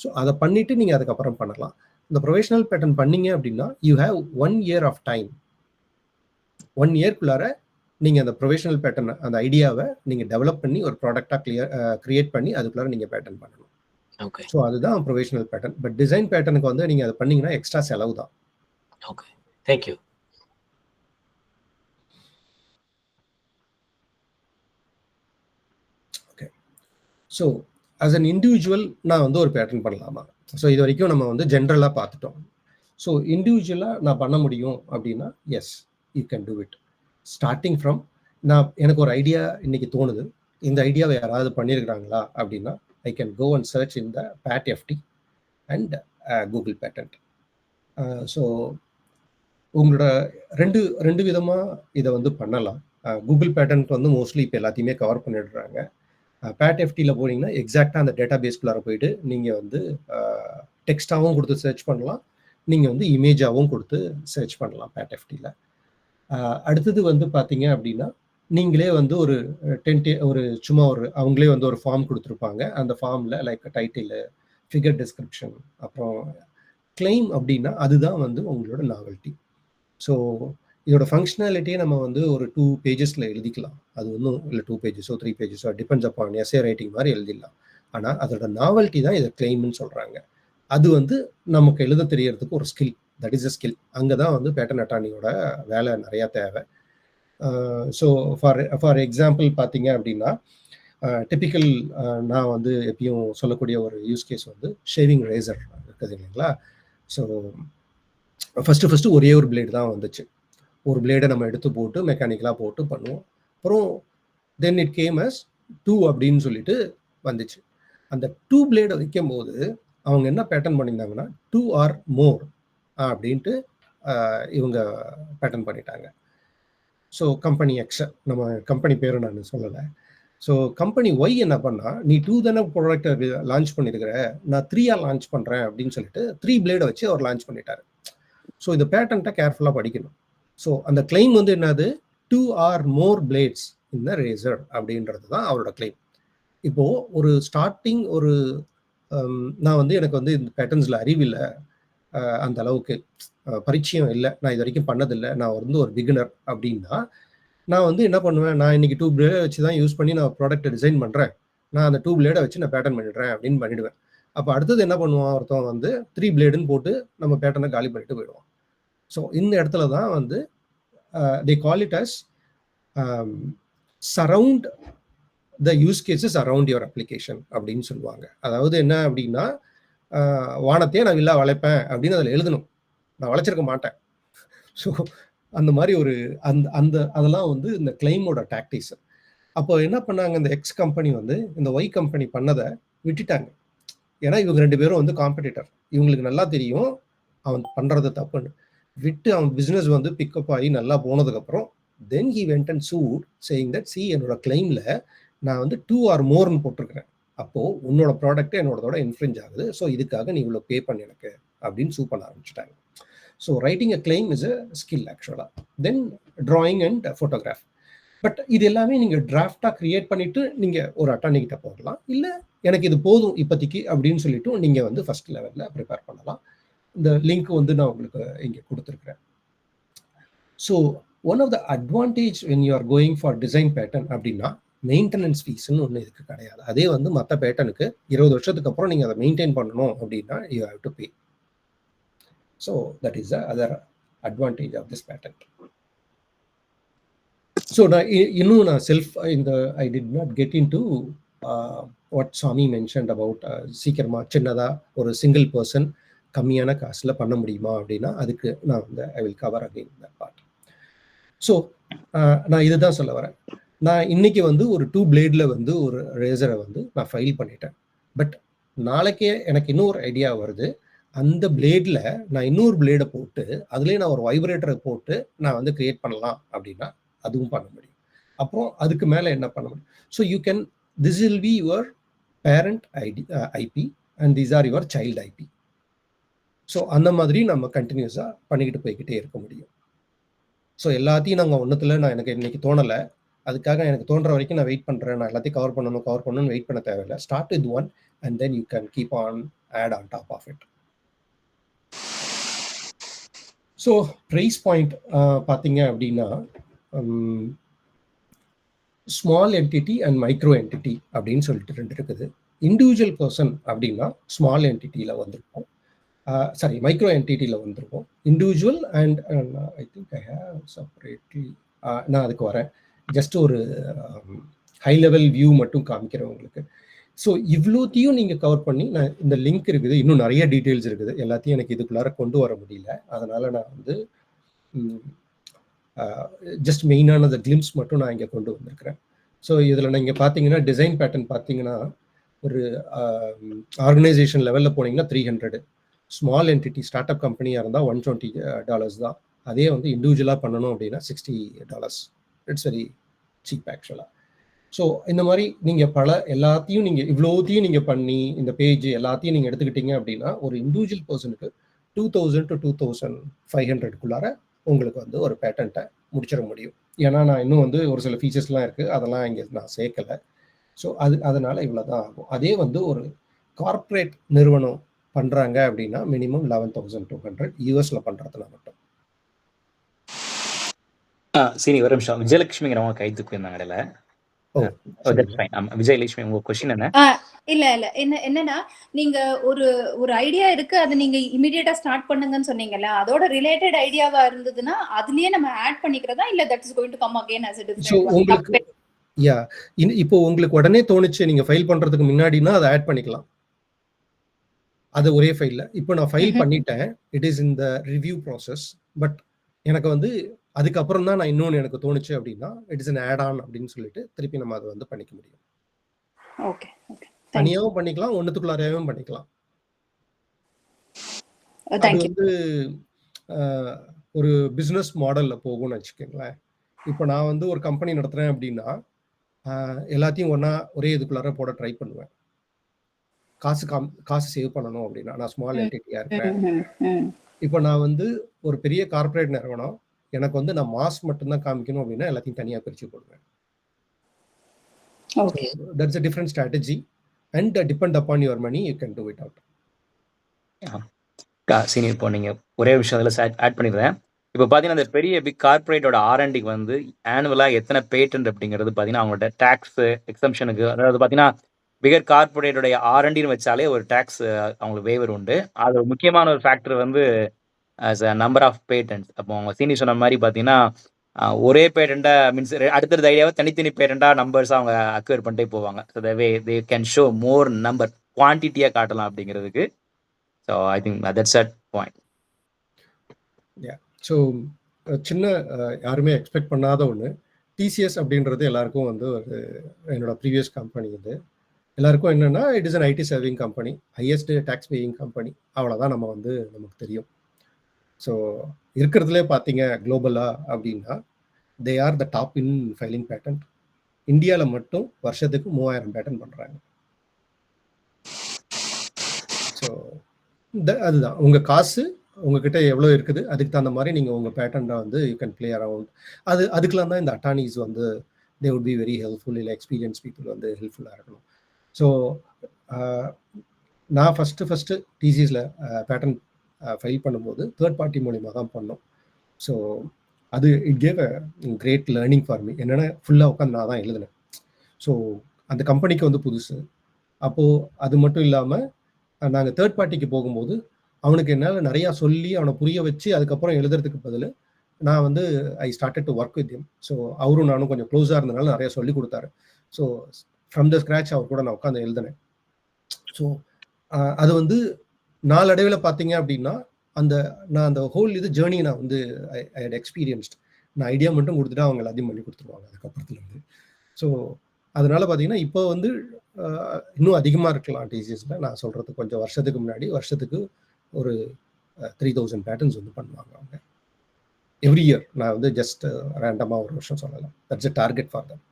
So அதை பண்ணிவிட்டு நீங்கள் அதுக்கப்புறம் பண்ணலாம். இந்த ப்ரொவிஷனல் பேட்டன் பண்ணீங்க அப்படின்னா you have 1 year of time. 1 yearக்குள்ளார நீங்கள் அந்த ப்ரொவிஷனல் பேட்டர்ன் அந்த ஐடியாவை நீங்கள் டெவலப் பண்ணி ஒரு ப்ராடக்டாக கிரியேட் பண்ணி அதுக்குள்ளார நீங்கள் பேட்டர்ன் பண்ணணும். ஓகே. ஸோ அதுதான் ப்ரொவிஷனல் பேட்டர்ன். பட் டிசைன் பேட்டர்னுக்கு வந்து நீங்கள் அதை பண்ணீங்கன்னா எக்ஸ்ட்ரா செலவு தான். Okay, thank you. Okay. So as an individual நான் வந்து ஒரு பேட்டர்ன் பண்ணலாமா? ஸோ இது வரைக்கும் நம்ம வந்து ஜென்ரலாக பார்த்துட்டோம். ஸோ இண்டிவிஜுவலாக நான் பண்ண முடியும் அப்படின்னா yes, you can do it. Starting from எனக்கு ஒரு ஐடியா இன்னைக்கு தோணுது, இந்த ஐடியாவை யாராவது பண்ணியிருக்கிறாங்களா அப்படின்னா I can go and search in the PATFT and Google patent. So உங்களோட ரெண்டு விதமாக இதை வந்து பண்ணலாம். கூகுள் பேட்டன்ட் வந்து மோஸ்ட்லி இப்போ எல்லாத்தையுமே கவர் பண்ணிடுறாங்க. PATFTயில் போனீங்கன்னா எக்ஸாக்டாக அந்த டேட்டா பேஸ்குள்ளார போயிட்டு நீங்கள் வந்து டெக்ஸ்டாகவும் கொடுத்து சர்ச் பண்ணலாம், நீங்கள் வந்து இமேஜாகவும் கொடுத்து சர்ச் பண்ணலாம் PATFTயில். அடுத்தது வந்து பார்த்தீங்க அப்படின்னா நீங்களே வந்து ஒரு சும்மா அவங்களே வந்து ஒரு ஃபார்ம் கொடுத்துருப்பாங்க. அந்த ஃபார்மில் லைக் டைட்டிலு, ஃபிகர் டிஸ்கிரிப்ஷன், அப்புறம் கிளைம் அப்படின்னா அதுதான் வந்து உங்களோட நாவல்ட்டி. ஸோ இதோட ஃபங்க்ஷனாலிட்டியே நம்ம வந்து ஒரு 2 pagesல எழுதிக்கலாம். அது ஒன்றும் இல்லை, 2 pages 3 pages depends upon S A writing மாதிரி எழுதிடலாம். ஆனால் அதோட நாவல்ட்டி தான் இதை கிளைம்னு சொல்கிறாங்க. அது வந்து நமக்கு எழுத தெரியறதுக்கு ஒரு skill, that is a skill. அங்கே தான் வந்து பேட்டன் அட்டார்னியோட வேலை நிறையா தேவை. ஸோ ஃபார் எக்ஸாம்பிள் பார்த்தீங்க அப்படின்னா டிப்பிக்கல் நான் வந்து எப்பயும் சொல்லக்கூடிய ஒரு யூஸ் கேஸ் வந்து ஷேவிங் ரேசர் இருக்குது இல்லைங்களா? ஸோ ஃபஸ்ட்டு ஒரே ஒரு பிளேடு தான் வந்துச்சு. ஒரு பிளேடை நம்ம எடுத்து போட்டு மெக்கானிக்கலாக போட்டு பண்ணுவோம். அப்புறம் தென் இட் கேம் அஸ் 2 அப்படின்னு சொல்லிட்டு வந்துச்சு. அந்த 2 பிளேடை வைக்கும் போது அவங்க என்ன பேட்டர்ன் பண்ணியிருந்தாங்கன்னா 2 or more அப்படின்ட்டு இவங்க பேட்டர்ன் பண்ணிட்டாங்க. ஸோ கம்பெனி எக்ஸ், நம்ம கம்பெனி பேரை நான் சொல்லலை. ஸோ கம்பெனி ஒய் என்ன பண்ணா, நீ 2 தானே ப்ராடக்டை லான்ச் பண்ணியிருக்கிற, நான் 3 லான்ச் பண்ணுறேன் அப்படின்னு சொல்லிட்டு 3 பிளேடை வச்சு அவர் லான்ச் பண்ணிட்டாரு. ஸோ இந்த பேட்டன்ட்டை கேர்ஃபுல்லாக படிக்கணும். ஸோ அந்த கிளைம் வந்து என்னது, 2 or more blades in the razor அப்படின்றது தான் அவரோட கிளைம். இப்போது ஒரு ஸ்டார்டிங் நான் வந்து எனக்கு வந்து இந்த பேட்டர்ன்ஸில் அறிவில்லை, அந்த அளவுக்கு பரிச்சயம் இல்லை, நான் இது வரைக்கும் பண்ணதில்லை, நான் வந்து ஒரு பிகினர் அப்படின்னா நான் வந்து என்ன பண்ணுவேன், நான் இன்னைக்கு 2 பிளேடை வச்சு தான் யூஸ் பண்ணி நான் ப்ராடக்ட்டை டிசைன் பண்ணுறேன், நான் அந்த 2 பிளேடை வச்சு நான் பேட்டர்ன் பண்ணிடுறேன் அப்படின்னு பண்ணிடுவேன். அப்போ அடுத்தது என்ன பண்ணுவான், ஒருத்தவன் வந்து 3 பிளேடுன்னு போட்டு நம்ம பேட்டர்னை காலி பண்ணிட்டு போயிடுவான். ஸோ இந்த இடத்துல தான் வந்து they call it as surround the use cases around your application அப்படின்னு சொல்லுவாங்க. அதாவது என்ன அப்படின்னா, வானத்தையே நான் வில்லா வளைப்பேன் அப்படின்னு அதில் எழுதணும், நான் வளைச்சிருக்க மாட்டேன். ஸோ அந்த மாதிரி அதெல்லாம் வந்து இந்த கிளைமோட டாக்டிக்ஸ். அப்போ என்ன பண்ணாங்க, இந்த எக்ஸ் கம்பெனி வந்து இந்த ஒய் கம்பெனி பண்ணதை விட்டுட்டாங்க. ஏன்னா இவங்க 2 பேரும் வந்து காம்படிட்டர், இவங்களுக்கு நல்லா தெரியும் அவன் பண்ணுறது தப்புன்னு. விட்டு அவன் பிஸ்னஸ் வந்து பிக்கப் ஆகி நல்லா போனதுக்கப்புறம் then he went and sued saying that see என்னோட கிளைமில் நான் வந்து 2 or moreன்னு போட்டிருக்கிறேன், அப்போது உன்னோட ப்ராடக்ட் என்னோடதோட இன்ஃப்ரிஞ்ச் ஆகுது, ஸோ இதுக்காக நீ இவ்வளோ பே பண்ணி எனக்கு அப்படின்னு சூ பண்ண ஆரம்பிச்சிட்டாங்க. So writing a claim is a skill ஆக்சுவலாக. தென் ட்ராயிங் அண்ட் ஃபோட்டோகிராஃப். பட் இது எல்லாமே நீங்கள் டிராஃப்டாக க்ரியேட் பண்ணிவிட்டு நீங்கள் ஒரு அட்டார்னி கிட்ட போகலாம், இல்லை எனக்கு இது போதும் இப்போதைக்கு அப்படின்னு சொல்லிட்டு நீங்கள் வந்து ஃபர்ஸ்ட் லெவலில் ப்ரிப்பேர் பண்ணலாம். இந்த லிங்க் வந்து நான் உங்களுக்கு இங்கே கொடுத்துருக்குறேன். So one of the advantage when you are going for design patent அப்படின்னா மெயின்டெனன்ஸ் ஃபீஸ்ன்னு ஒன்று இதுக்கு கிடையாது. அதே வந்து மற்ற பேட்டர்னுக்கு 20 வருஷத்துக்கு அப்புறம் நீங்கள் அதை மெயின்டைன் பண்ணணும் அப்படின்னா you have to pay. So that is the other advantage of this patent. ஸோ நான் செல்ஃப் இந்த I did not get in to what Sami mentioned about சீக்கிரமாக சின்னதாக ஒரு சிங்கிள் பர்சன் கம்மியான காசில் பண்ண முடியுமா அப்படின்னா அதுக்கு நான் வந்து I will cover again that part. So நான் இதுதான் சொல்ல வரேன். நான் இன்னைக்கு வந்து ஒரு 2 பிளேடில் வந்து ஒரு ரேசரை வந்து நான் ஃபைல் பண்ணிட்டேன். பட் நாளைக்கே எனக்கு இன்னொரு ஐடியா வருது, அந்த பிளேடில் நான் இன்னொரு பிளேடை போட்டு அதுலேயே நான் ஒரு வைப்ரேட்டரை போட்டு நான் வந்து கிரியேட் பண்ணலாம் அப்படின்னா அதுவும் பண்ண முடியும். அப்புறம் அதுக்கு மேலே என்ன பண்ண முடியும்? So you can this will be your parent IP and these are your child IP. So அந்த மாதிரி நம்ம கண்டினியூஸாக பண்ணிக்கிட்டு போய்கிட்டே இருக்க முடியும். ஸோ எல்லாத்தையும் நாங்கள் ஒன்றுத்தில் நான் எனக்கு இன்னைக்கு தோணலை, அதுக்காக எனக்கு தோன்ற வரைக்கும் நான் வெயிட் பண்ணுறேன், நான் எல்லாத்தையும் கவர் பண்ணணும்னு வெயிட் பண்ண தேவையில்லை. Start with one and then you can keep on add on top of it. So price point பார்த்தீங்க அப்படின்னா small entity and micro entity அப்படின்னு சொல்லிட்டு 2 இருக்குது. இண்டிவிஜுவல் பர்சன் அப்படின்னா ஸ்மால் என்டிட்டியில் வந்திருக்கும், சாரி மைக்ரோ என்டிட்டியில் வந்திருக்கும். Individual and I think I have separately, நான் அதுக்கு வரேன். ஜஸ்ட் ஒரு ஹை லெவல் வியூ மட்டும் காமிக்கிறேன் உங்களுக்கு. ஸோ இவ்வளோத்தையும் நீங்கள் கவர் பண்ணி நான் இந்த லிங்க் இருக்குது, இன்னும் நிறைய டீட்டெயில்ஸ் இருக்குது, எல்லாத்தையும் எனக்கு இதுக்குள்ளார கொண்டு வர முடியல. அதனால் நான் வந்து ஜஸ்ட் மெயினான கிளிம்ஸ் மட்டும் நான் இங்கே கொண்டு வந்திருக்கிறேன். ஸோ இதில் நீங்கள் பார்த்தீங்கன்னா டிசைன் பேட்டர்ன் பார்த்தீங்கன்னா ஒரு ஆர்கனைசேஷன் லெவலில் போனீங்கன்னா 300, ஸ்மால் என்டிட்டி ஸ்டார்ட் அப் கம்பெனியாக இருந்தால் $120 தான். அதே வந்து இண்டிவிஜுவலாக பண்ணணும் அப்படின்னா $60. இட்ஸ் வெரி சீப் ஆக்சுவலாக. ஸோ இந்த மாதிரி நீங்கள் எல்லாத்தையும் நீங்கள் இவ்வளோத்தையும் நீங்கள் பண்ணி இந்த பேஜ் எல்லாத்தையும் நீங்கள் எடுத்துக்கிட்டீங்க அப்படின்னா ஒரு இண்டிவிஜுவல் பர்சனுக்கு 2000 to 2500க்குள்ளார உங்களுக்கு வந்து ஒரு பேட்டன்ட்டை முடிச்சிட முடியும். ஏன்னா நான் இன்னும் வந்து ஒரு சில ஃபீச்சர்ஸ்லாம் இருக்குது, அதெல்லாம் இங்கே நான் சேர்க்கலை. ஸோ அதனால இவ்வளோ தான் ஆகும். அதே வந்து ஒரு கார்ப்பரேட் நிறுவனம் பண்ணுறாங்க அப்படின்னா மினிமம் 11,200 யூஎஸ்ல பண்ணுறதுனா மட்டும். சரி, ஒரு நிமிஷம். விஜயலட்சுமிங்கிறவங்க கை தூக்கியிருந்தாங்க இடையில. விஜயலட்சுமி, உங்க கொஸ்டின் என்ன? இல்ல என்னன்னா நீங்க ஒரு ஐடியா இருக்கு, அதை நீங்க இமிடியேட்டா ஸ்டார்ட் பண்ணுங்கன்னு சொன்னீங்கல்ல, அதோட ரிலேட்டட் ஐடியாவா இருந்ததுன்னா அதுலயே நம்ம ஆட் பண்ணிக்கிறதா, இல்ல that is going to come again as a different உங்களுக்கு இப்போ உங்களுக்கு உடனே தோணுச்சு நீங்க ஃபைல் பண்றதுக்கு முன்னாடினா அதை ஆட் பண்ணிக்கலாம், அது ஒரே ஃபைல்ல. இப்போ நான் ஃபைல் பண்ணிட்டேன், it is in the review process. But எனக்கு வந்து அதுக்கப்புறம் தான் நான் இன்னொன்று எனக்கு தோணுச்சு அப்படின்னா it is an add on அப்படின்னு சொல்லிட்டு திருப்பி நம்ம அதை வந்து பண்ணிக்க முடியும். ஓகே தனியாகவும் பண்ணிக்கலாம், ஒன்றுத்துக்குள்ளாரையாகவும் பண்ணிக்கலாம். அது வந்து ஒரு பிஸ்னஸ் மாடலில் போகும்னு வச்சுக்கோங்களேன். இப்போ நான் வந்து ஒரு கம்பெனி நடத்துகிறேன் அப்படின்னா எல்லாத்தையும் ஒரே இதுக்குள்ளார போட ட்ரை பண்ணுவேன். காசு சேவ் பண்ணணும் அப்படின்னா நான் ஸ்மால் என்டிட்டியாக இருக்கிறேன். இப்போ நான் வந்து ஒரு பெரிய கார்பரேட் நிறுவனம், எனக்கு வந்து நான் மாஸ் மட்டும்தான் காமிக்கணும் அப்படின்னா எல்லாத்தையும் தனியாக பிரித்து போடுவேன். That's a different strategy and depend upon your money you can do it out. Senior, இப்போ நீங்க ஒரே விஷயம் அதில் ஆட் பண்ணிடுறேன். இப்போ பார்த்தீங்கன்னா அந்த பெரிய பிக் கார்பரேட்டோட ஆர்என்டிக்கு வந்து ஆனுவலாக எத்தனை பேட்டன்ட் அப்படிங்கிறது பார்த்தீங்கன்னா அவங்களோட டேக்ஸ் எக்ஸம்ஷனுக்கு, அதாவது பார்த்தீங்கன்னா பிகர் கார்பரேட்டோடைய ஆர்என்டின்னு வச்சாலே ஒரு டேக்ஸ் அவங்களுக்கு வேவர் உண்டு. அது முக்கியமான ஒரு ஃபேக்டர் வந்து நம்பர் ஆஃப் பேட்டன்ட்ஸ். அப்போ அவங்க சீனியர் சொன்ன மாதிரி பார்த்தீங்கன்னா ஒரே பேட்டண்டா மீன்ஸ் அடுத்தடுத்த ஐடியாவை தனித்தனி பேட்டண்டா நம்பர்ஸ் அவங்க அக்வயர் பண்ணிட்டே போவாங்க. So they can show more number குவான்டிட்டியாக காட்டலாம் அப்படிங்கிறதுக்கு. So I think that's at point. So சின்ன யாருமே எக்ஸ்பெக்ட் பண்ணாத ஒன்று, டிசிஎஸ் அப்படின்றது எல்லாருக்கும் வந்து ஒரு என்னோட ப்ரீவியஸ் கம்பெனி இது எல்லாருக்கும் என்னென்னா it is an IT serving company, highest tax paying company, அவ்வளோதான் நம்ம வந்து நமக்கு தெரியும். ஸோ இருக்கிறதுலே பார்த்தீங்க குளோபலாக அப்படின்னா they are the top in filing patent. இந்தியாவில் மட்டும் வருஷத்துக்கு 3000 பேட்டன் பண்ணுறாங்க. ஸோ அதுதான் உங்கள் காசு உங்ககிட்ட எவ்வளோ இருக்குது, அதுக்கு தகுந்த மாதிரி நீங்கள் உங்கள் பேட்டன்ட்டை வந்து யூ கேன் பிளே அரவுண்ட். அதுக்கெலாம் தான் இந்த அட்டார்னிஸ் வந்து they would be very helpful, இல்லை எக்ஸ்பீரியன்ஸ் பீப்புள் வந்து ஹெல்ப்ஃபுல்லாக இருக்கணும். ஸோ நான் ஃபஸ்ட்டு டிசிஎஸில் பேட்டன் ஃபைல் பண்ணும்போது தேர்ட் பார்ட்டி மூலிமா தான் பண்ணோம். ஸோ அது it gave a great learning for me. என்னென்னா ஃபுல்லாக உட்காந்து நான் தான் எழுதினேன். ஸோ அந்த கம்பெனிக்கு வந்து புதுசு. அப்போது அது மட்டும் இல்லாமல் நாங்கள் தேர்ட் பார்ட்டிக்கு போகும்போது அவனுக்கு என்னால் நிறையா சொல்லி அவனை புரிய வச்சு அதுக்கப்புறம் எழுதுறதுக்கு பதில் நான் வந்து I started to work with him. So அவரும் நானும் கொஞ்சம் க்ளோஸாக இருந்தனால நிறையா சொல்லி கொடுத்தாரு. ஸோ ஃப்ரம் த ஸ்க்ராட்ச் அவர் கூட நான் உட்காந்து எழுதினேன். ஸோ அது வந்து நாளடைவில் பார்த்தீங்க அப்படின்னா நான் அந்த ஹோல் ஜேர்னி நான் வந்து ஐ ஹேட் எக்ஸ்பீரியன்ஸ்ட். நான் ஐடியா மட்டும் கொடுத்துட்டு அவங்க எல்லாத்தையும் பண்ணி கொடுத்துருவாங்க அதுக்கப்புறத்துலேருந்து. ஸோ அதனால பார்த்தீங்கன்னா இப்போ வந்து இன்னும் அதிகமாக இருக்கலாம் டிசிஎஸில். நான் சொல்கிறது கொஞ்சம் வருஷத்துக்கு முன்னாடி வருஷத்துக்கு ஒரு 3000 பேட்டர்ன்ஸ் வந்து பண்ணுவாங்க அவங்க எவ்ரி இயர். நான் வந்து ஜஸ்ட் ரேண்டமாக ஒரு வருஷம் சொல்லலாம். That's a target for them.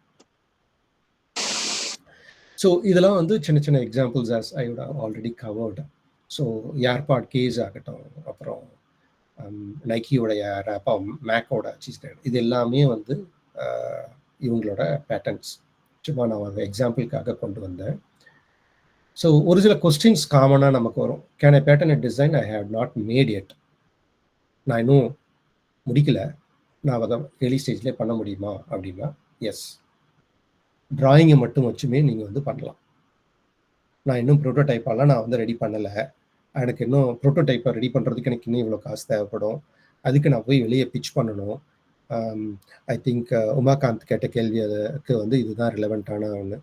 So இதெல்லாம் வந்து சின்ன சின்ன examples as I would have already covered. So AirPod case ஆகட்டும், அப்புறம் நைக்கியோடைய ரேப்பா மேக்கோட சீஸ் கைட், இது எல்லாமே வந்து இவங்களோட பேட்டர்ன்ஸ். சும்மா நான் ஒரு எக்ஸாம்பிளுக்காக கொண்டு வந்தேன். ஸோ ஒரு சில கொஸ்டின்ஸ் காமனாக நமக்கு வரும். Can I pattern a design I have not made it? நான் இன்னும் முடிக்கல, நான் அதை ஏர்லி ஸ்டேஜ்லேயே பண்ண முடியுமா அப்படின்னா எஸ். டிராயிங்கை மட்டும் வச்சுமே நீங்கள் வந்து பண்ணலாம். நான் இன்னும் ப்ரோட்டோடைப்பாலாம் நான் வந்து ரெடி பண்ணலை, எனக்கு இன்னும் ப்ரோட்டோடைப்பை ரெடி பண்ணுறதுக்கு எனக்கு இன்னும் இவ்வளோ காசு தேவைப்படும், அதுக்கு நான் போய் வெளியே பிச் பண்ணணும். ஐ திங்க் உமாகாந்த் கேட்ட கேள்வி அதுக்கு வந்து இதுதான் ரிலவெண்ட்டான ஒன்று.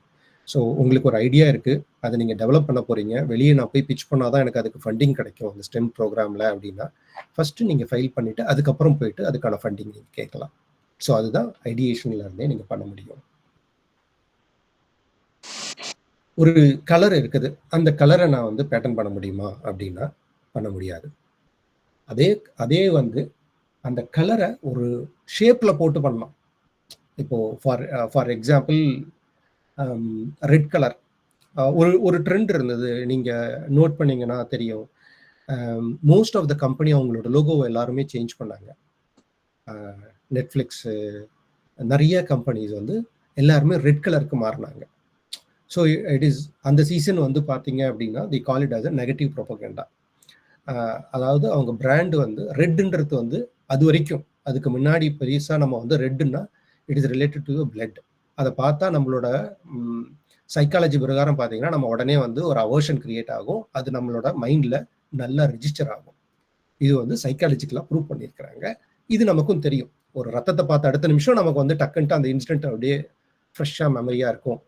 ஸோ உங்களுக்கு ஒரு ஐடியா இருக்குது, அதை நீங்கள் டெவலப் பண்ண போகிறீங்க, வெளியே நான் போய் பிச் பண்ணால் தான் எனக்கு அதுக்கு ஃபண்டிங் கிடைக்கும் அந்த ஸ்டெம் ப்ரோக்ராமில் அப்படின்னா ஃபஸ்ட்டு நீங்கள் ஃபைல் பண்ணிவிட்டு அதுக்கப்புறம் போயிட்டு அதுக்கான ஃபண்டிங் நீங்கள் கேட்கலாம். ஸோ அதுதான் ஐடியேஷனில் இருந்தே நீங்கள் பண்ண முடியும். ஒரு கலர் இருக்குது, அந்த கலரை நான் வந்து பேட்டர்ன் பண்ண முடியுமா அப்படின்னா பண்ண முடியாது. அதே வந்து அந்த கலரை ஒரு ஷேப்பில் போட்டு பண்ணலாம். இப்போது ஃபார் எக்ஸாம்பிள் ரெட் கலர் ஒரு ட்ரெண்ட் இருந்தது, நீங்கள் நோட் பண்ணிங்கன்னா தெரியும். மோஸ்ட் ஆஃப் த கம்பெனி அவங்களோட லோகோவை எல்லாருமே சேஞ்ச் பண்ணாங்க. நெட்ஃப்ளிக்ஸு, நிறைய கம்பெனிஸ் வந்து எல்லாருமே ரெட் கலருக்கு மாறினாங்க. ஸோ இட் இஸ் அந்த சீசன் வந்து பார்த்தீங்க அப்படின்னா they call it as a negative propaganda. அதாவது அவங்க பிராண்டு வந்து ரெட்டுன்றது வந்து அது வரைக்கும், அதுக்கு முன்னாடி பெருசாக நம்ம வந்து ரெட்டுன்னா it is related to blood. அதை பார்த்தா நம்மளோட சைக்காலஜி பிரகாரம் பார்த்தீங்கன்னா நம்ம உடனே வந்து ஒரு அவர்ஷன் கிரியேட் ஆகும், அது நம்மளோட மைண்டில் நல்லா ரெஜிஸ்டர் ஆகும். இது வந்து சைக்காலஜிக்கலாக ப்ரூவ் பண்ணியிருக்கிறாங்க. இது நமக்கும் தெரியும். ஒரு ரத்தத்தை பார்த்த அடுத்த நிமிஷம் நமக்கு வந்து டக்குன்ட்டு அந்த இன்ஸ்டன்ட் அப்படியே ஃப்ரெஷ்ஷாக மெமரியாக இருக்கும்.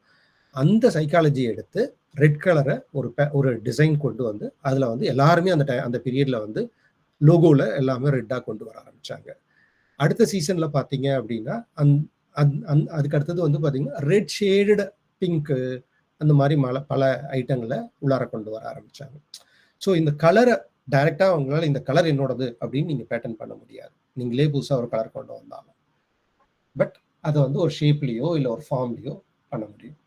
அந்த சைக்காலஜியை எடுத்து ரெட் கலரை ஒரு டிசைன் கொண்டு வந்து அதில் வந்து எல்லாருமே அந்த பீரியடில் வந்து லோகோவில் எல்லாமே ரெட்டாக கொண்டு வர ஆரம்பித்தாங்க. அடுத்த சீசனில் பார்த்தீங்க அப்படின்னா அதுக்கு அடுத்தது வந்து பார்த்தீங்கன்னா ரெட் ஷேடு பிங்க்கு அந்த மாதிரி பல ஐட்டங்களை உள்ளார கொண்டு வர ஆரம்பித்தாங்க. ஸோ இந்த கலரை டைரெக்டாக அவங்களால இந்த கலர் என்னோடது அப்படின்னு நீங்கள் பேட்டர்ன் பண்ண முடியாது, நீங்களே புதுசாக ஒரு கலர் கொண்டு வந்தாலும். பட் அதை வந்து ஒரு ஷேப்லேயோ இல்லை ஒரு ஃபார்ம்லேயோ பண்ண முடியும்.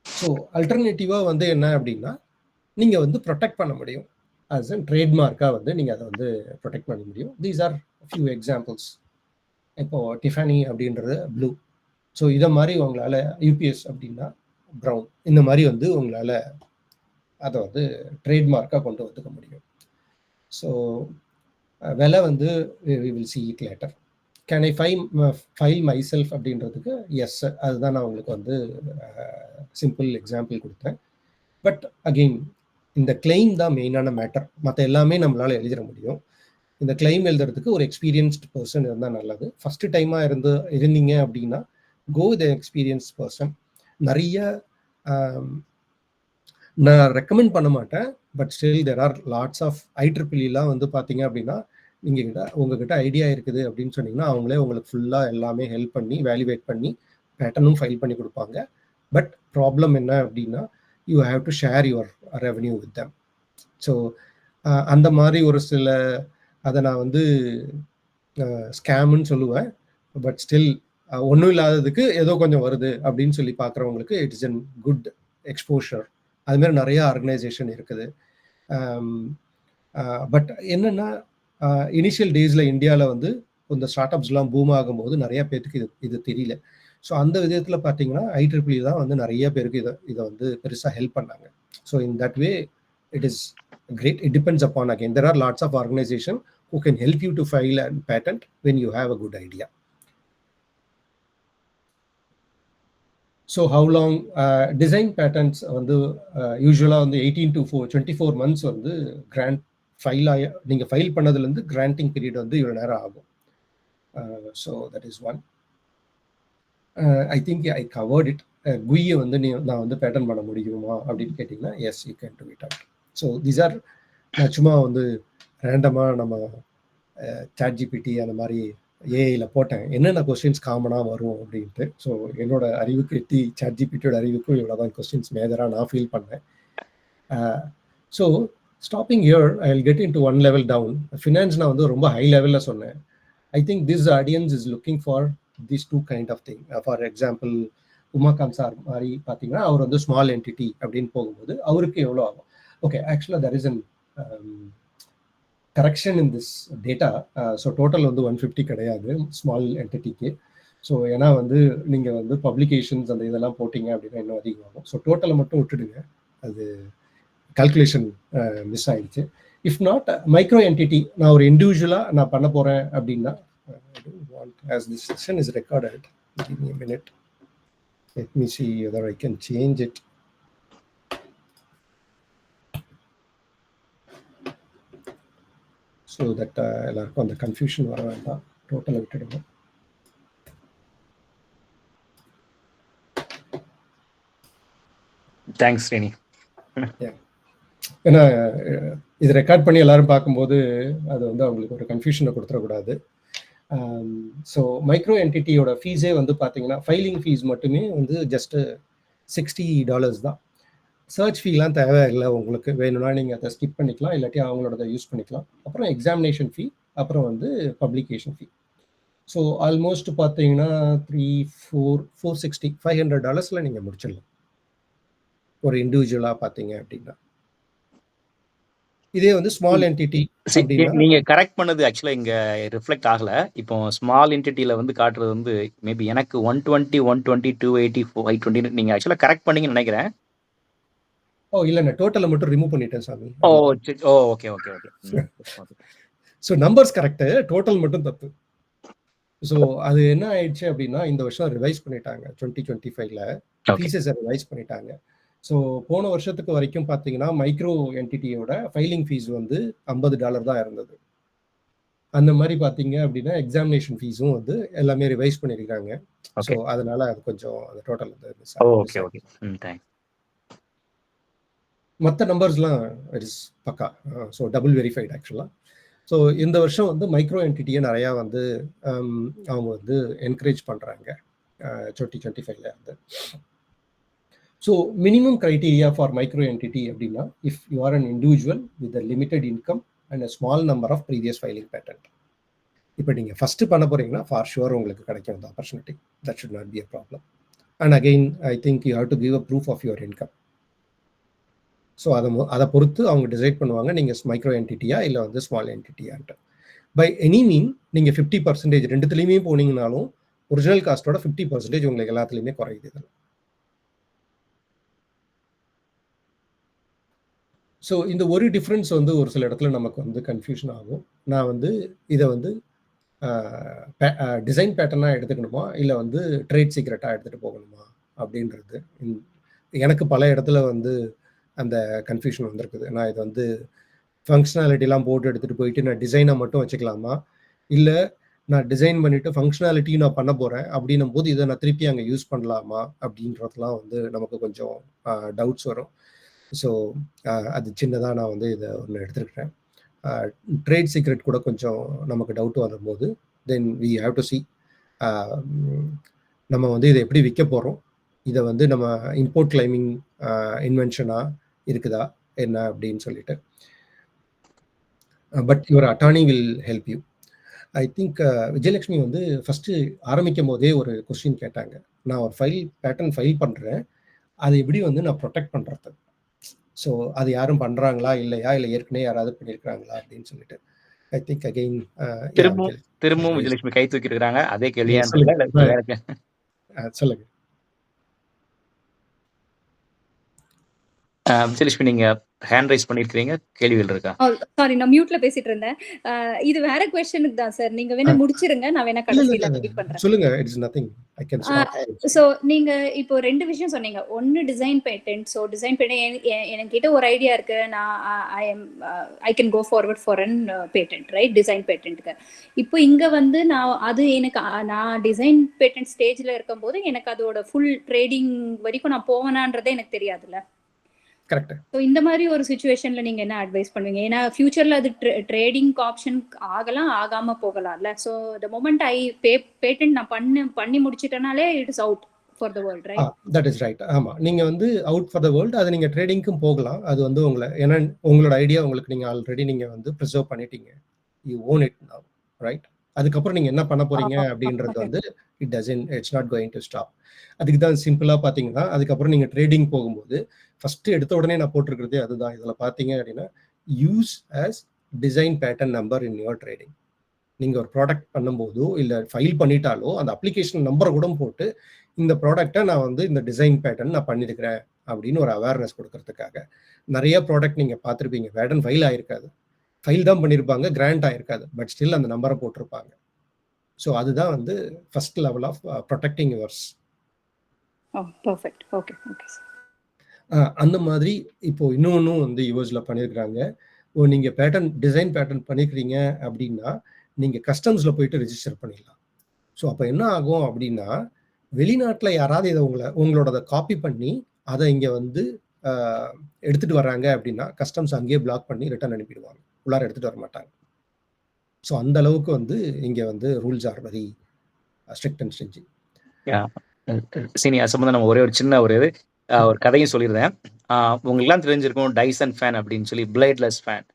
ஸோ அல்டர்னேட்டிவாக வந்து என்ன அப்படின்னா நீங்கள் வந்து ப்ரொடெக்ட் பண்ண முடியும். ஆஸ் அ ட்ரேட்மார்க்காக வந்து நீங்கள் அதை வந்து ப்ரொடெக்ட் பண்ண முடியும். These R few examples. இப்போது டிஃபானி அப்படின்றது ப்ளூ. ஸோ இதை மாதிரி உங்களால் யூபிஎஸ் அப்படின்னா ப்ரௌன், இந்த மாதிரி வந்து உங்களால் அதை வந்து ட்ரேட்மார்க்காக கொண்டு வந்துக்க முடியும். ஸோ விலை வந்து we will see it later. Can I file my self அப்படின்றதுக்கு எஸ், அதுதான் நான் உங்களுக்கு வந்து சிம்பிள் எக்ஸாம்பிள் கொடுத்தேன். பட் அகெயின் இந்த கிளைம் தான் மெயினான மேட்டர். மற்ற எல்லாமே நம்மளால் எழுதிட முடியும். இந்த கிளைம் எழுதுறதுக்கு ஒரு எக்ஸ்பீரியன்ஸ்டு பர்சன் இருந்தால் நல்லது. ஃபஸ்ட்டு டைமாக இருந்தீங்க அப்படின்னா கோ வித் எக்ஸ்பீரியன்ஸ் பர்சன். நிறைய நான் ரெக்கமெண்ட் பண்ண மாட்டேன், but still there are lots of IEEEலாம் வந்து பார்த்தீங்க அப்படின்னா உங்ககிட்ட ஐடியா இருக்குது அப்படின்னு சொன்னீங்கன்னா அவங்களே உங்களுக்கு ஃபுல்லாக எல்லாமே ஹெல்ப் பண்ணி வேலிடேட் பண்ணி பேட்டர்னும் ஃபைல் பண்ணி கொடுப்பாங்க. பட் ப்ராப்ளம் என்ன அப்படின்னா you have to share your revenue with them. So அந்த மாதிரி ஒரு சில அதை நான் வந்து ஸ்கேம்னு சொல்லுவேன். பட் ஸ்டில் ஒன்றும் இல்லாததுக்கு ஏதோ கொஞ்சம் வருது அப்படின்னு சொல்லி பார்க்குறவங்களுக்கு it is an good exposure. அதுமாதிரி நிறைய ஆர்கனைசேஷன் இருக்குது. பட் என்னென்னா இனிஷியல் டேஸில் இந்தியாவில் வந்து இந்த ஸ்டார்ட் அப்ஸ்லாம் பூம் ஆகும்போது நிறைய பேருக்கு இது தெரியல. ஸோ அந்த விதத்தில் பார்த்தீங்கன்னா IEEE தான் வந்து நிறைய பேருக்கு இதை வந்து பெருசாக ஹெல்ப் பண்ணாங்க. So in that way it is great. It depends upon, again, there are lots of organizations who can help you to file a patent when you have a good idea. So how long design patents வந்து யூஸ்வலாக வந்து 18 to 24 months வந்து grant file நீங்கள் file பண்ணதுலேருந்து granting period வந்து இவ்வளோ நேரம் ஆகும். So that is one. I think I covered it. குயியை வந்து நான் வந்து பேட்டன் பண்ண முடியுமா அப்படின்னு கேட்டிங்கன்னா yes, you can do it out. So these are, நான் சும்மா வந்து ரேண்டமாக நம்ம ChatGPT அந்த மாதிரி ஏஐயில் போட்டேன் என்னென்ன கொஸ்டின்ஸ் காமனாக வரும் அப்படின்ட்டு. ஸோ என்னோட அறிவுக்கு எட்டி ChatGPTயோட அறிவுக்கும் இவ்வளோ தான் கொஸ்டின்ஸ் மேஜராக நான் ஃபீல் பண்ணேன். So stopping here I will get in to one level down. Finance நான் வந்து ரொம்ப ஹை லெவலில் சொன்னேன். I think this audience is looking for this two kind of thing. For example Umakanth sir மாதிரி பார்த்தீங்கன்னா அவர் வந்து ஸ்மால் என்டிட்டி அப்படின்னு போகும்போது அவருக்கு எவ்வளோ ஆகும்? ஓகே, ஆக்சுவலாக there is an correction in this data. So total வந்து 150 கிடையாது ஸ்மால் என்டிட்டிக்கு. ஸோ ஏன்னா வந்து நீங்கள் வந்து பப்ளிகேஷன்ஸ் அந்த இதெல்லாம் போட்டிங்க அப்படின்னா இன்னும் அதிகமாகும். ஸோ டோட்டலை மட்டும் விட்டுடுங்க, அது கால்குலேஷன் மிஸ் ஆயிடுச்சு. இஃப் நாட் மைக்ரோ என்டிட்டி நான் ஒரு இண்டிவிஜுவலாக நான் பண்ண போகிறேன் அப்படின்னா, as this session is recorded, give me a minute. Let me see whether I can change it. So that எல்லாருக்கும் அந்த கன்ஃபியூஷன் வர வேண்டாம், டோட்டலை விட்டுடுங்க. தேங்க்ஸ் ஸ்ரீனி. ஏன்னா இது ரெக்கார்ட் பண்ணி எல்லாரும் பார்க்கும்போது அது வந்து அவங்களுக்கு ஒரு கன்ஃபியூஷனை கொடுத்துடக்கூடாது. ஸோ மைக்ரோ என்டிட்டியோட ஃபீஸே வந்து பார்த்தீங்கன்னா ஃபைலிங் ஃபீஸ் மட்டுமே வந்து ஜஸ்ட்டு $60 தான். சர்ச் ஃபீலாம் தேவையில்லை, உங்களுக்கு வேணும்னா நீங்கள் அதை ஸ்கிப் பண்ணிக்கலாம், இல்லாட்டி அவங்களோட யூஸ் பண்ணிக்கலாம். அப்புறம் எக்ஸாமினேஷன் ஃபீ, அப்புறம் வந்து பப்ளிகேஷன் ஃபீ. ஸோ ஆல்மோஸ்ட் பார்த்தீங்கன்னா $460 $500 நீங்கள் முடிச்சிடலாம் ஒரு இண்டிவிஜுவலாக பார்த்தீங்க அப்படின்னா. இதே வந்து ஸ்மால் என்டிட்டி நீங்க கரெக்ட் பண்ணது ஆக்சுவலா இங்க ரிஃப்ளெக்ட் ஆகல. இப்போ ஸ்மால் என்டிட்டில வந்து காட்டுறது வந்து மேபி எனக்கு 120 120 280 520 நீங்க ஆக்சுவலா கரெக்ட் பண்ணீங்கன்னு நினைக்கிறேன். ஓ இல்ல, நான் டோட்டலை மட்டும் ரிமூவ் பண்ணிட்டேன் சாமி. Oh okay okay okay. So numbers correct, total மட்டும் தப்பு. ஸோ அது என்ன ஆயிடுச்சு அப்படின்னா இந்த வருஷம் ரிவைஸ் பண்ணிட்டாங்க. 2025ல ஃபீஸஸ் ரிவைஸ் பண்ணிட்டாங்க. ஸோ போன வருஷத்துக்கு வரைக்கும் பார்த்தீங்கன்னா மைக்ரோ என்டிட்டியோட ஃபைலிங் ஃபீஸ் வந்து $50 தான் இருந்தது. அந்த மாதிரி பார்த்தீங்க அப்படின்னா எக்ஸாமினேஷன் ஃபீஸும் வந்து எல்லாமே ரிவைஸ் பண்ணியிருக்காங்க. ஸோ அதனால அது கொஞ்சம் அந்த டோட்டல் வந்து மற்ற நம்பர்ஸ்லாம் இட் இஸ் பக்கா. ஸோ டபுள் வெரிஃபைடு ஆக்சுவலாக. ஸோ இந்த வருஷம் வந்து மைக்ரோ என்டிட்டியை நிறையா வந்து அவங்க வந்து என்கரேஜ் பண்ணுறாங்க 2025ல இருந்து. So minimum criteria for micro entity அப்படின்னா if you are an individual with a limited income and a small number of previous filing patent. இப்போ நீங்கள் ஃபஸ்ட்டு பண்ண போகிறீங்கன்னா ஃபார் ஷுவர் உங்களுக்கு கிடைக்கும் அந்த opportunity. That should not be a problem. And again I think you have to give a proof of your income. So அதை பொறுத்து அவங்க டிசைட் பண்ணுவாங்க நீங்கள் மைக்ரோ என்டிட்டியா இல்லை வந்து ஸ்மால் என்டிட்டியான்ட்டு. பை எனி மீன் நீங்கள் 50% ரெண்டுத்துலேயுமே போனீங்கனாலும் ஒரிஜினல் காஸ்ட்டோட 50% உங்களுக்கு எல்லாத்துலேயுமே குறையுது. இதில் ஸோ இந்த ஒரு டிஃப்ரென்ஸ் வந்து ஒரு சில இடத்துல நமக்கு வந்து கன்ஃபியூஷன் ஆகும். நான் வந்து இதை வந்து டிசைன் பேட்டர்னாக எடுத்துக்கணுமா இல்லை வந்து ட்ரேட் சீக்ரெட்டாக எடுத்துகிட்டு போகணுமா அப்படின்றது எனக்கு பல இடத்துல வந்து அந்த கன்ஃபியூஷன் வந்திருக்குது. நான் இதை வந்து ஃபங்க்ஷனாலிட்டிலாம் போட்டு எடுத்துகிட்டு போயிட்டு நான் டிசைனை மட்டும் வச்சுக்கலாமா, இல்லை நான் டிசைன் பண்ணிவிட்டு ஃபங்க்ஷனாலிட்டியும் நான் பண்ண போகிறேன் அப்படின்னும் போது இதை நான் திருப்பி அங்கே யூஸ் பண்ணலாமா அப்படின்றதுலாம் வந்து நமக்கு கொஞ்சம் டவுட்ஸ் வரும். ஸோ அது சின்னதாக நான் வந்து இதை ஒன்று எடுத்துருக்கிறேன். ட்ரேட் சீக்ரெட் கூட கொஞ்சம் நமக்கு டவுட் வரும்போது then we have to see நம்ம வந்து இதை எப்படி விற்க போகிறோம், இதை வந்து நம்ம இம்போர்ட் கிளைமிங் இன்வென்ஷனாக இருக்குதா என்ன அப்படின்னு சொல்லிட்டு. But your attorney will help you. I think Vijayalakshmi வந்து ஃபஸ்ட்டு ஆரம்பிக்கும் போதே ஒரு கொஸ்டின் கேட்டாங்க. நான் ஒரு பேட்டர்ன் ஃபைல் பண்ணுறேன், அதை எப்படி வந்து நான் ப்ரொடெக்ட் பண்ணுறது, ஸோ அது யாரும் பண்ணுறாங்களா இல்லையா, இல்லை ஏற்கனவே யாராவது பண்ணியிருக்கிறாங்களா அப்படின்னு சொல்லிட்டு. ஐ திங்க் அகெயின் திரும்பவும் விஜயலட்சுமி கை தூக்கி இருக்கிறாங்க. அதே கேள்வியா? சொல்லுங்க. விஜயலட்சுமி நீங்க ஹேண்ட் ரைஸ் பண்ணிருக்கீங்க, கேள்விகள் இருக்கா? சாரி, நான் மியூட்ல பேசிட்டு இருந்தேன். இது வேற क्वेश्चனுக்கு தான் சார். நீங்க வேணா முடிச்சிருங்க, நான் வேணா கடைசில ரிப்பீட் பண்றேன். சொல்லுங்க. It's nothing, I can stop. So நீங்க இப்போ ரெண்டு விஷயம் சொன்னீங்க. ஒன்னு design patent. So design patent என்கிட்ட ஒரு ஐடியா இருக்கு, நான் I can go forward for an patent, right? Design பேட்டன்ட்க்கு இப்போ இங்க வந்து நான் அது எனக்கு நான் டிசைன் பேட்டன்ட் ஸ்டேஜ்ல இருக்கும்போது எனக்கு அதோட ஃபுல் ட்ரேடிங் வரைக்கும் நான் போவேனான்றதே எனக்கு தெரியாதுல்ல. கரெக்ட். ஸோ இந்த மாதிரி ஒரு சுச்சுவேஷன்ல நீங்க என்ன அட்வைஸ் பண்ணுவீங்க? ஏன்னா ஃபியூச்சர்ல அது ட்ரேடிங் ஆப்ஷன் ஆகலாம், ஆகாம போகலாம்ல. So the moment I patent நான் பண்ணி முடிச்சிட்டனாலே it is out for the world, right? That is right. ஆமா, நீங்க வந்து அவுட் ஃபார் த வேர்ல்ட். அது நீங்க ட்ரேடிங்க்கும் போகலாம். அது வந்து ஏன்னா உங்களோட ஐடியா உங்களுக்கு நீங்க ஆல்ரெடி நீங்க வந்து ப்ரிசர்வ் பண்ணிட்டீங்க. You own it now, right? அதுக்கப்புறம் நீங்க என்ன பண்ண போறீங்க அப்படின்றது வந்து it's not going to stop. அதுக்கு தான் சிம்பிளா பாத்தீங்கன்னா, அதுக்கப்புறம் நீங்க ட்ரேடிங் போகும்போது ஃபர்ஸ்ட் எடுத்த உடனே நான் போட்டிருக்கிறதே அதுதான். இதுல பாத்தீங்க அப்படின்னா, use as design pattern number in your trading. நீங்க ஒரு ப்ராடக்ட் பண்ணும்போதோ இல்ல ஃபைல் பண்ணிட்டாலோ அந்த அப்ளிகேஷன் நம்பரை கூட போட்டு இந்த ப்ராடக்டை நான் வந்து இந்த டிசைன் பேட்டர்ன் நான் பண்ணிருக்கிறேன் அப்படின்னு ஒரு அவேர்னஸ் கொடுக்கறதுக்காக. நிறைய ப்ராடக்ட் நீங்க பார்த்துருப்பீங்க, பேட்டர்ன் ஃபைல் ஆயிருக்காது, ஃபைல் தான் பண்ணியிருப்பாங்க, கிராண்ட் ஆயிருக்காது, பட் ஸ்டில் அந்த நம்பரை போட்டிருப்பாங்க. ஸோ அதுதான் வந்து first level of protecting yours. Perfect. Okay okay. அந்த மாதிரி இப்போ இன்னொன்னும் வந்து யூஎஸ்ல பண்ணியிருக்கிறாங்க. நீங்க டிசைன் பேட்டர்ன் பண்ணிக்கிறீங்க அப்படின்னா நீங்க கஸ்டம்ஸ்ல போயிட்டு ரெஜிஸ்டர் பண்ணிடலாம். ஸோ அப்போ என்ன ஆகும் அப்படின்னா, வெளிநாட்டில் யாராவது இதை உங்களோட காப்பி பண்ணி அதை இங்க வந்து எடுத்துட்டு வர்றாங்க அப்படின்னா கஸ்டம்ஸ் அங்கேயே பிளாக் பண்ணி ரிட்டர்ன் அனுப்பிடுவாங்க, உள்ளார எடுத்துட்டு வர மாட்டாங்க. ஸோ அந்த அளவுக்கு வந்து இங்க வந்து rules are very strict and stringent. Senior சம்பந்தம் நம்ம ஒரே ஒரு சின்ன ஒரு கதையும் சொல்லியிருந்தேன். உங்களுக்குலாம் தெரிஞ்சிருக்கும் டைசன் ஃபேன் அப்படின்னு சொல்லி, பிளேட்லெஸ் ஃபேன்.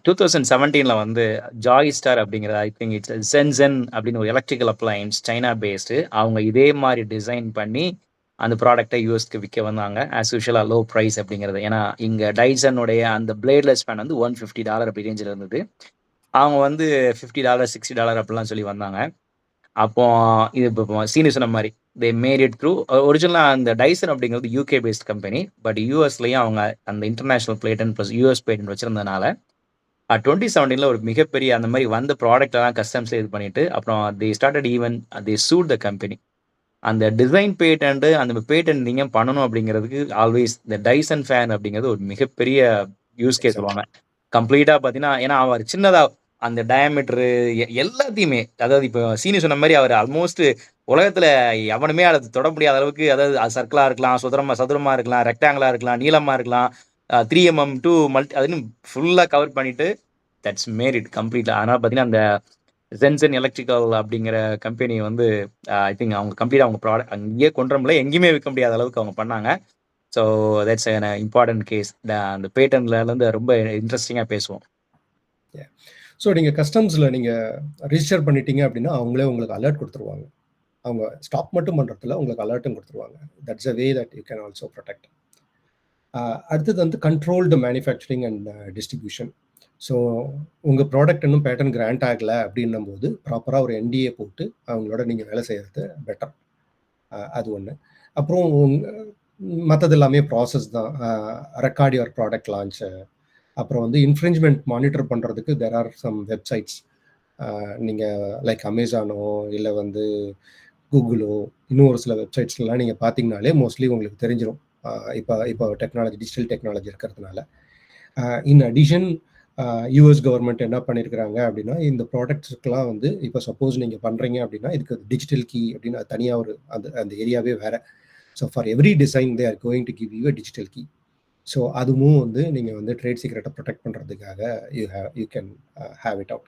2017 வந்து ஜாய் ஸ்டார் அப்படிங்கிற, ஐ திங்க் இட்ஸ் சென்சன் அப்படின்னு ஒரு எலக்ட்ரிக்கல் அப்ளையன்ஸ், சைனா பேஸ்டு. அவங்க இதே மாதிரி டிசைன் பண்ணி அந்த ப்ராடக்டை யூஎஸ்க்கு விற்க வந்தாங்க. ஆஸ் யூஷுவலாக லோ ப்ரைஸ் அப்படிங்கிறது. ஏன்னா இங்கே டைசனுடைய அந்த பிளேட்லெஸ் ஃபேன் வந்து $150 அப்படி ரேஞ்சில் இருந்தது. அவங்க வந்து $50 $60 அப்படிலாம் சொல்லி வந்தாங்க. அப்போ இது இப்போ சீனி சொன்ன மாதிரி தே மேட் இட் த்ரூ. ஒரிஜினலாக அந்த டைசன் அப்படிங்கிறது யூகே பேஸ்ட் கம்பெனி, பட் யூஎஸ்லையும் அவங்க அந்த international patent plus US patent வச்சிருந்தனால 2017 ஒரு மிகப்பெரிய அந்த மாதிரி வந்த ப்ராடக்டெல்லாம் கஸ்டம்ஸ் இது பண்ணிட்டு அப்புறம் they started even they sued the company. அந்த டிசைன் பேட்டன்ட், அந்த பேட்டன்ட் நீங்கள் பண்ணணும் அப்படிங்கிறதுக்கு ஆல்வேஸ் இந்த டைசன் ஃபேன் அப்படிங்கிறது ஒரு மிகப்பெரிய யூஸ் கேஸ் சொல்லுவாங்க. கம்ப்ளீட்டாக பார்த்தீங்கன்னா, ஏன்னா அவர் சின்னதாக அந்த டயாமீட்டரு எல்லாத்தையுமே, அதாவது இப்போ சீனி சொன்ன மாதிரி அவர் ஆல்மோஸ்ட் உலகத்தில் எவனுமே அதை தொட முடியாத அளவுக்கு, அதாவது சர்க்கிளாக இருக்கலாம், சதுரமாக இருக்கலாம், ரெக்டாங்கிளாக இருக்கலாம், நீளமாக இருக்கலாம், 3mm to அதுன்னு ஃபுல்லாக கவர் பண்ணிட்டு தட்ஸ் மேட் இட் கம்ப்ளீட்டாக. அதனால் பார்த்தீங்கன்னா அந்த சென்சன் எலக்ட்ரிக்கல் அப்படிங்கிற கம்பெனி வந்து ஐ திங்க் அவங்க கம்ப்ளீட்டாக அவங்க ப்ராடக்ட் அங்கேயே கொண்டுறமில்ல, எங்கேயுமே விற்க முடியாத அளவுக்கு அவங்க பண்ணாங்க. So that's an important case. அந்த பேட்டன்ட்லேருந்து ரொம்ப இன்ட்ரெஸ்டிங்காக பேசுவோம். ஸோ நீங்கள் கஸ்டம்ஸில் நீங்கள் ரிஜிஸ்டர் பண்ணிட்டீங்க அப்படின்னா அவங்களே உங்களுக்கு அலர்ட் கொடுத்துருவாங்க. அவங்க ஸ்டாப் மட்டும் பண்ணுறதுல உங்களுக்கு அலர்ட்டும் கொடுத்துருவாங்க. That's a way that you can also protect. அடுத்தது வந்து controlled manufacturing and distribution. So உங்கள் ப்ராடக்ட் இன்னும் பேட்டர்ன் கிராண்ட் ஆகலை அப்படின்னும் போது ப்ராப்பராக ஒரு NDA போட்டு அவங்களோட நீங்கள் வேலை செய்கிறது பெட்டர். அது ஒன்று. அப்புறம் மற்றது எல்லாமே ப்ராசஸ் தான். Record your product launch. அப்புறம் வந்து இன்ஃப்ரிஞ்ச்மெண்ட் மானிட்டர் பண்ணுறதுக்கு தெர் ஆர் சம் வெப்சைட்ஸ். நீங்கள் லைக் அமேசானோ இல்லை வந்து கூகுளோ இன்னும் ஒரு சில வெப்சைட்ஸ்லாம் நீங்கள் பார்த்தீங்கனாலே மோஸ்ட்லி உங்களுக்கு தெரிஞ்சிடும். இப்போ டெக்னாலஜி, டிஜிட்டல் டெக்னாலஜி இருக்கிறதுனால. இன் அடிஷன் யூஎஸ் கவர்மெண்ட் என்ன பண்ணியிருக்கிறாங்க அப்படின்னா, இந்த ப்ராடக்ட்ஸ்க்கெலாம் வந்து இப்போ சப்போஸ் நீங்கள் பண்ணுறீங்க அப்படின்னா இதுக்கு டிஜிட்டல் கீ அப்படின்னு தனியாக ஒரு அந்த ஏரியாவே வேறு. So for every design they are going to give you a digital key. So அதுவும் வந்து நீங்கள் வந்து ட்ரேட் சீக்ரெட்டை ப்ரொடெக்ட் பண்ணுறதுக்காக you can have it out.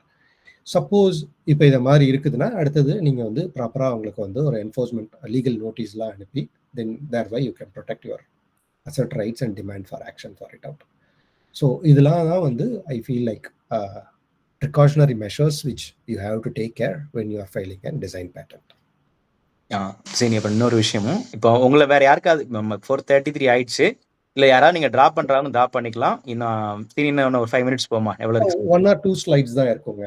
Suppose இப்போ இதை மாதிரி இருக்குதுன்னா அடுத்தது நீங்கள் வந்து ப்ராப்பராக அவங்களுக்கு வந்து ஒரு என்ஃபோர்ஸ்மெண்ட் லீகல் நோட்டீஸ்லாம் அனுப்பி then there why you can protect your assert rights and demand for action for it out. So இதெல்லாம் தான் வந்து I feel like precautionary measures which you have to take care when you are filing and design patent. சரி, இப்போ இன்னொரு விஷயமும், இப்போ உங்களை வேற யாருக்காவது 4:33 ஆயிடுச்சு, இல்லை யாராவது நீங்கள் ட்ராப் பண்ணுறாலும் ட்ராப் பண்ணிக்கலாம். இன்னும் ஒரு 5 minutes போமா? எவ்வளோ இருக்கு? 1 or 2 slides தான் இருக்குங்க.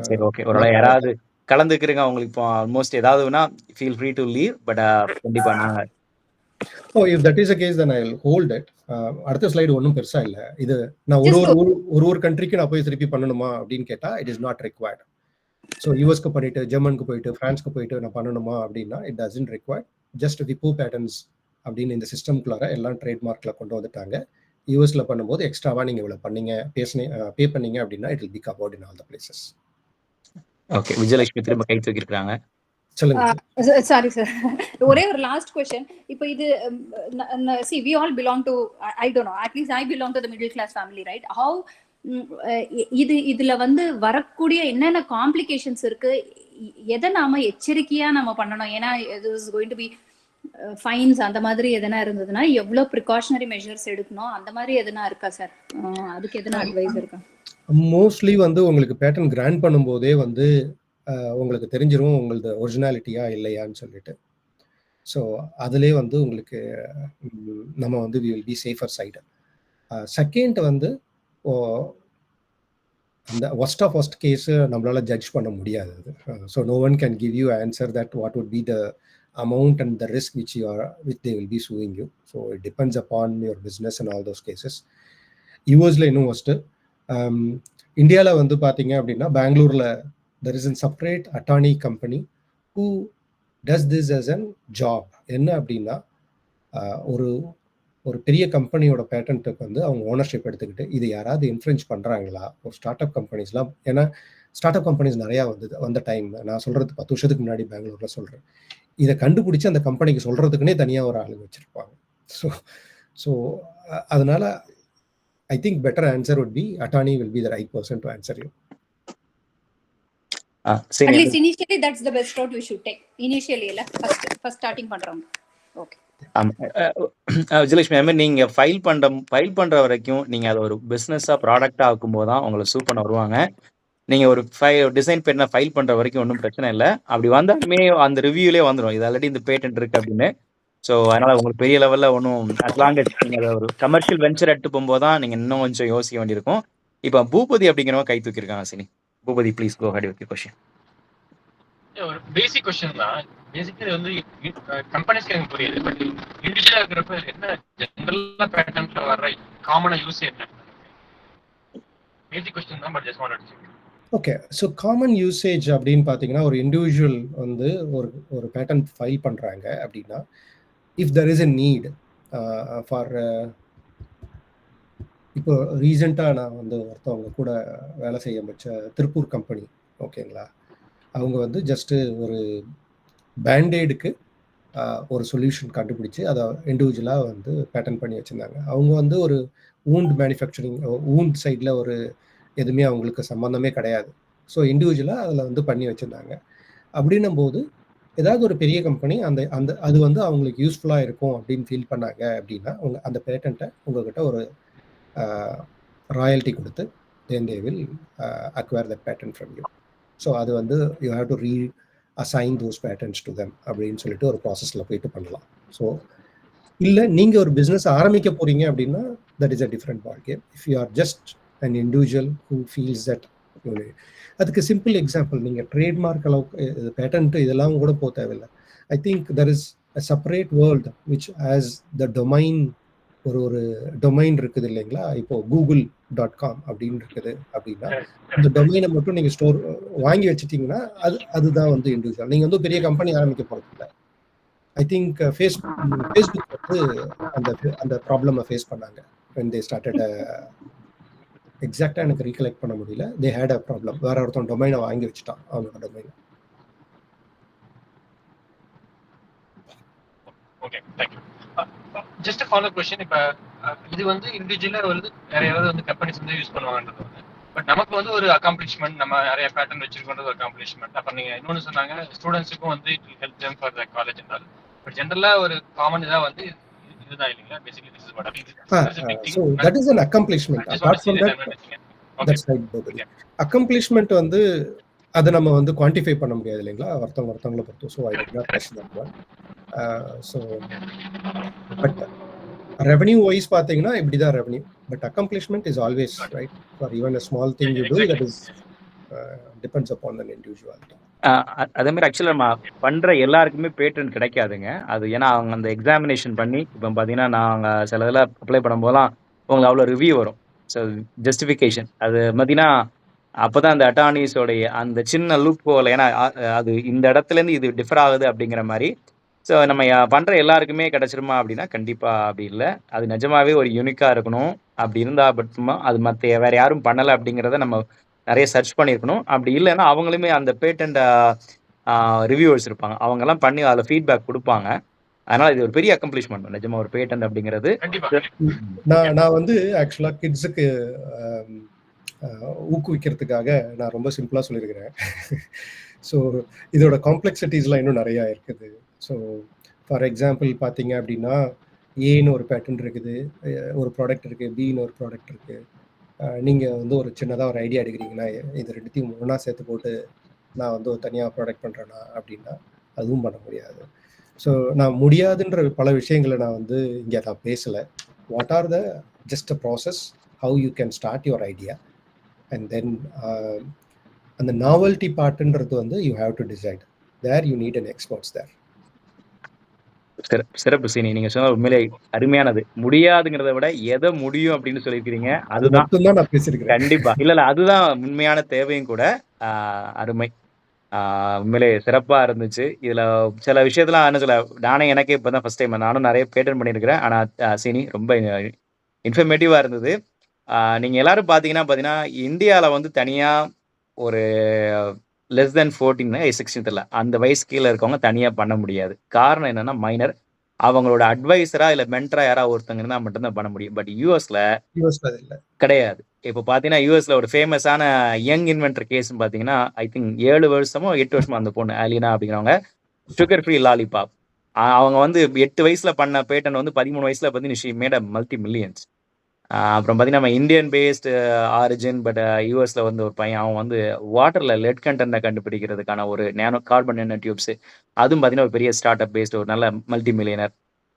சரி, ஓகே. ஒரு யாராவது கலந்துக்கிறீங்க. உங்களுக்கு இப்போ ஆல்மோஸ்ட் ஏதாவதுனா feel free to leave. But கண்டிப்பா நாங்க if that is a case then I will hold it. அடுத்த ஸ்லைடு ஒன்றும் பெருசா இல்லை. இது நான் ஒரு கண்ட்ரிக்கு நான் போய் திருப்பி பண்ணணுமா அப்படின்னு கேட்டா it is not required. So யூஎஸ்க்கு பண்ணிட்டு ஜெர்மனுக்கு போயிட்டு ஃப்ரான்ஸ்க்கு போயிட்டு நான் பண்ணணுமா அப்படின்னா இட் டசன்ட் ரிக்வயர். ஜஸ்ட் விப்போ பேட்டர்ன்ஸ் அப்படின்னு இந்த சிஸ்டம்குள்ளார எல்லாம் ட்ரேட்மார்க்ல கொண்டு வந்துட்டாங்க. யூஎஸ்ல பண்ணும்போது எக்ஸ்ட்ராவா நீங்க இவ்வளவு பண்ணீங்க பே பண்ணீங்க அப்படின்னா it will be covered in all the places. Okay, Vijayalakshmi திரும்ப கை தூக்கி இருக்காங்க. சொல்லுங்க. சாரி சார், ஒரே ஒரு லாஸ்ட் क्वेश्चन. இப்போ இது see we all belong to, I don't know, at least I belong to the middle class family, right? How இதுல வந்து வரக்கூடிய என்னென்ன காம்ப்ளிகேஷன்ஸ் இருக்கு, எதை நாம எச்சரிக்கையா நம்ம பண்ணணும்? ஏன்னா இது is going to be fines அந்த மாதிரி எதனா இருந்ததுன்னா எவ்வளவு ப்ரிகாஷனரி மெஷர்ஸ் எடுக்கணும், அந்த மாதிரி எதனா இருக்கா சார்? அதுக்கு எதனா அட்வைஸ் இருக்கா? மோஸ்ட்லி வந்து உங்களுக்கு பேட்டர்ன் கிராண்ட் பண்ணும்போதே வந்து உங்களுக்கு தெரிஞ்சிரும் உங்களது ஒரிஜினாலிட்டியா இல்லையான்னு சொல்லிட்டு. ஸோ அதுலேயே வந்து உங்களுக்கு நம்ம வந்து we will be safer side. Second வந்து அந்த ஒஸ்ட் கேஸு நம்மளால ஜட்ஜ் பண்ண முடியாது. So no one can give you answer that what would be the amount and the risk which they will be suing you. So it depends upon your business and all those cases. யூஎஸ்ல இன்னும் first, இந்தியாவில் வந்து பார்த்தீங்க அப்படின்னா பெங்களூர்ல there is a separate attorney company who does this as a job. என்ன அப்படின்னா ஒரு பெரிய கம்பெனியோட பேட்டன்ட்டுக்கு வந்து அவங்க ஓனர்ஷிப் எடுத்துக்கிட்டு இது யாராவது இன்ஃப்ளூயன்ஸ் பண்ணுறாங்களா, ஒரு ஸ்டார்ட் அப் கம்பெனிஸ்லாம், ஏன்னா ஸ்டார்ட் அப் கம்பெனிஸ் நிறையா வந்த டைம் நான் சொல்கிறது 10 வருஷத்துக்கு முன்னாடி பெங்களூரில் சொல்கிறேன். இதை கண்டுபிடிச்சி அந்த கம்பெனிக்கு சொல்கிறதுக்குன்னே தனியாக ஒரு ஆளுங்க வச்சுருப்பாங்க. ஸோ அதனால I think better answer would be attorney will be the right person to answer you. At least initially that's the best route we should take. Initially இல்ல, first starting பண்றோம். ஓகே. விஜயலட்சுமி, ஐ மீன் நீங்க ஃபைல் பண்ற வரைக்கும் நீங்க அதை ஒரு பிசினஸா ப்ராடக்டா ஆக்கும்போது தான் உங்களை சூ பண்ண வருவாங்க. நீங்க ஒரு டிசைன் பேட்டர்னை ஃபைல் பண்ற வரைக்கும் ஒன்றும் பிரச்சனை இல்லை. அப்படி வந்தாலுமே அந்த ரிவ்யூலே வந்துடும் இது ஆல்ரெடி இந்த பேட்டன்ட் இருக்கு அப்படின்னு. ஸோ அதனால உங்களுக்கு பெரிய லெவல்ல ஒன்றும் அட்லாங் நீங்க அதை ஒரு கமர்ஷியல் வெஞ்சர் எடுத்து போகும்போது தான் நீங்க இன்னும் கொஞ்சம் யோசிக்க வேண்டியிருக்கும். இப்போ பூபதி அப்படிங்கிறவங்க கை தூக்கியிருக்காங்க. சரி Boopathi, please go ahead with your question. ஒரு பேசிக் क्वेश्चन தான். பேசிக்கலி வந்து கம்பெனிஸ்க்கு எனக்கு புரியுது, பட் இண்டிவிஜுவலா இருக்கிறப்ப என்ன ஜெனரலா பேட்டர்ன்ல வர காமனா யூஸ் என்ன? பேசிக் क्वेश्चन தான், but just wanted to. Okay, so common usage அப்படின்னு பார்த்தீங்கன்னா ஒரு இண்டிவிஜுவல் வந்து ஒரு பேட்டர்ன் ஃபைல் பண்ணுறாங்க அப்படின்னா if there is a need for, இப்போ ரீசெண்டாக நான் வந்து ஒருத்தவங்க கூட வேலை செய்ய வச்ச திருப்பூர் கம்பெனி, ஓகேங்களா, அவங்க வந்து ஜஸ்ட்டு ஒரு பேண்டேடுக்கு ஒரு சொல்யூஷன் கண்டுபிடிச்சி அதை இண்டிவிஜுவலாக வந்து பேட்டர்ன் பண்ணி வச்சுருந்தாங்க. அவங்க வந்து ஒரு வூண்ட் மேனுஃபேக்சரிங், வூண்ட் சைடில் ஒரு எதுவுமே அவங்களுக்கு சம்மந்தமே கிடையாது. ஸோ இண்டிவிஜுவலாக அதில் வந்து பண்ணி வச்சுருந்தாங்க. அப்படின்னும் போது ஏதாவது ஒரு பெரிய கம்பெனி அந்த அது வந்து அவங்களுக்கு யூஸ்ஃபுல்லாக இருக்கும் அப்படின்னு ஃபீல் பண்ணாங்க அப்படின்னா அந்த பேட்டன்ட்டை உங்கள்கிட்ட ஒரு ராயல்ட்டி கொடுத்து then they will acquire that patent from you. So அது வந்து you have to assign those patents to them அப்படின்னு சொல்லிட்டு ஒரு ப்ராசஸில் போயிட்டு பண்ணலாம். ஸோ இல்லை நீங்கள் ஒரு பிஸ்னஸ் ஆரம்பிக்க போகிறீங்க அப்படின்னா that is a different ball game. If you are just an individual who feels that, அதுக்கு சிம்பிள் எக்ஸாம்பிள் நீங்கள் ட்ரேட்மார்க் அளவுக்கு பேட்டன்ட்டு இதெல்லாம் கூட போக தேவையில்லை. I think there is a separate world which has the domain, ஒரு டொமைன் இருக்குது இல்லைங்களா. இப்போ google.com அப்படின்னு இருக்குது அப்படின்னா அந்த டொமைனை மட்டும் நீங்கள் ஸ்டோர் வாங்கி வச்சுட்டிங்கன்னா அதுதான் வந்து இண்டிவிஜுவல். நீங்கள் வந்து பெரிய கம்பெனி ஆரம்பிக்க போகிறது இல்லை. ஐ திங்க் ஃபேஸ்புக் வந்து அந்த ப்ராப்ளமை ஃபேஸ் பண்ணாங்க when they started எக்ஸாக்டாக எனக்கு ரீகலெக்ட் பண்ண முடியல. They had a problem. வேற ஒருத்தன் டொமைனை வாங்கி வச்சுட்டான் அவங்களோட டொமைனை. Okay, thank you. Just follow question. இப்போ இது வந்து இண்டிவிஜுவலா வந்து நிறைய வந்து கம்பெனிஸ் வந்து யூஸ் பண்ணுவாங்கன்றது வந்து, பட் நமக்கு வந்து ஒரு அக்காம்ப்ளிஷ்மெண்ட், நம்ம நிறைய பேட்டர்ன் வச்சிருக்கோன்றது ஒரு அக்காம்ப்ளிஷ்மெண்ட். அப்போ நீங்க இன்னொன்று சொன்னாங்க ஸ்டூடெண்ட்ஸுக்கும் வந்து it will help them for the college என்றால், பட் ஜென்ரலா ஒரு காமன் இதாக வந்து இதுதான் இல்லைங்களா? Basically this is what I think. So that is an accomplishment. Apart from that, that's right. Accomplishment வந்து அதை நம்ம வந்து குவான்டிஃபை பண்ண முடியாது இல்லைங்களா, ஒருத்தவங்களை பொறுத்து. So I did not touch that one. So but revenue wise பார்த்தீங்கன்னா இப்படி தான் revenue, but accomplishment is always right for even a small thing you do. That is depends upon an individuality. அதே மாதிரி ஆக்சுவலாக நம்ம பண்ணுற எல்லாருக்குமே பேட்டன்ட் கிடைக்காதுங்க. அது ஏன்னா அவங்க அந்த எக்ஸாமினேஷன் பண்ணி இப்போ பார்த்தீங்கன்னா நாங்கள் சில இதில் அப்ளை பண்ணும்போதெல்லாம் உங்களுக்கு அவ்வளோ ரிவ்யூ வரும். ஸோ ஜஸ்டிஃபிகேஷன் அது பார்த்தீங்கன்னா அப்போ தான் அந்த அட்டார்னிஸோடைய அந்த சின்ன லூப் ஹோல், ஏன்னா அது இந்த இடத்துலேருந்து இது டிஃபர் ஆகுது அப்படிங்கிற மாதிரி. ஸோ நம்ம பண்ணுற எல்லாருக்குமே கிடச்சிருமா அப்படின்னா கண்டிப்பாக அப்படி இல்லை. அது நிஜமாவே ஒரு யூனிக்காக இருக்கணும். அப்படி இருந்தால் மட்டுமா அது மற்ற வேற யாரும் பண்ணலை அப்படிங்கிறத நம்ம நிறைய சர்ச் பண்ணியிருக்கணும். அப்படி இல்லைன்னா அவங்களுமே அந்த பேட்டன்ட் ரிவ்யூவர்ஸ் இருப்பாங்க, அவங்கெல்லாம் பண்ணி அதில் ஃபீட்பேக் கொடுப்பாங்க. அதனால இது ஒரு பெரிய அக்கம்ப்ளிஷ்மெண்ட் நிஜமா ஒரு பேட்டன்ட் அப்படிங்கிறது. நான் வந்து ஆக்சுவலாக கிட்ஸுக்கு ஊக்குவிக்கிறதுக்காக நான் ரொம்ப சிம்பிளாக சொல்லியிருக்கிறேன். ஸோ இதோட காம்ப்ளெக்சிட்டிஸ்லாம் இன்னும் நிறையா இருக்குது. ஸோ ஃபார் எக்ஸாம்பிள் பார்த்தீங்க அப்படின்னா ஏன்னு ஒரு பேட்டர்ன் இருக்குது, ஒரு ப்ராடக்ட் இருக்குது, பின்னு ஒரு ப்ராடக்ட் இருக்குது. நீங்கள் வந்து ஒரு சின்னதாக ஒரு ஐடியா எடுக்கிறீங்கன்னா இது ரெண்டுத்தையும் ஒன்றா சேர்த்து போட்டு நான் வந்து ஒரு தனியாக ப்ராடக்ட் பண்ணுறேன்னா அப்படின்னா அதுவும் பண்ண முடியாது. ஸோ நான் முடியாதுன்ற பல விஷயங்களை நான் வந்து இங்கே நான் பேசலை. What are the just a process, how you can start your idea and then அந்த நாவல்ட்டி பார்ட்டுன்றது வந்து you have to decide there, you need an experts there. சிறப்பு சீனி, நீங்க சொன்ன உண்மையிலே அருமையானது. முடியாதுங்கிறத விட எதை முடியும் அப்படின்னு சொல்லியிருக்கிறீங்க, அதுதான் நான் பேசியிருக்கிறேன். கண்டிப்பா இல்ல அதுதான் உண்மையான தேவையும் கூட. அருமை, உண்மையிலே சிறப்பா இருந்துச்சு. இதுல சில விஷயத்தெல்லாம் என்ன சொல்ல, நானே எனக்கே இப்பதான் ஃபர்ஸ்ட் டைம், நானும் நிறைய பேட்டன் பண்ணியிருக்கிறேன். ஆனா சீனி ரொம்ப இன்ஃபர்மேட்டிவா இருந்தது. நீங்க எல்லாரும் பாத்தீங்கன்னா இந்தியாவில் வந்து தனியா ஒரு லெஸ் தென் 14 16 இல்லை அந்த வயசு கீழே இருக்கவங்க தனியாக பண்ண முடியாது. காரணம் என்னன்னா மைனர், அவங்களோட அட்வைசரா இல்லை மென்டரா யாராவது ஒருத்தங்க இருந்தால் மட்டும்தான் பண்ண முடியும். பட் யூஎஸ்ல கிடையாது. இப்போ பார்த்தீங்கன்னா யூஎஸ்ல ஒரு ஃபேமஸான யங் இன்வென்டர் கேஸ் பார்த்தீங்கன்னா ஐ திங்க் 7 வருஷமோ 8 வருஷமோ அந்த பொண்ணு அலினா அப்படிங்கிறவங்க சுகர் ஃப்ரீ லாலிபாப், அவங்க வந்து 8 வயசுல பண்ண பேட்டன் வந்து 13 வயசுல பார்த்தீங்கன்னா she made a multi millions. அப்புறம் பார்த்தீங்கன்னா நம்ம இந்தியன் பேஸ்டு ஆரிஜின், பட் யூஎஸ்ல வந்து ஒரு பையன் அவன் வந்து வாட்டரில் லெட் கண்டென்ட்டை கண்டுபிடிக்கிறதுக்கான ஒரு கார்பன் நேனோ டியூப்ஸ், அதுவும் பார்த்தீங்கன்னா ஒரு பெரிய ஸ்டார்ட் அப் பேஸ்டு ஒரு நல்ல மல்டி மில்லியனர்.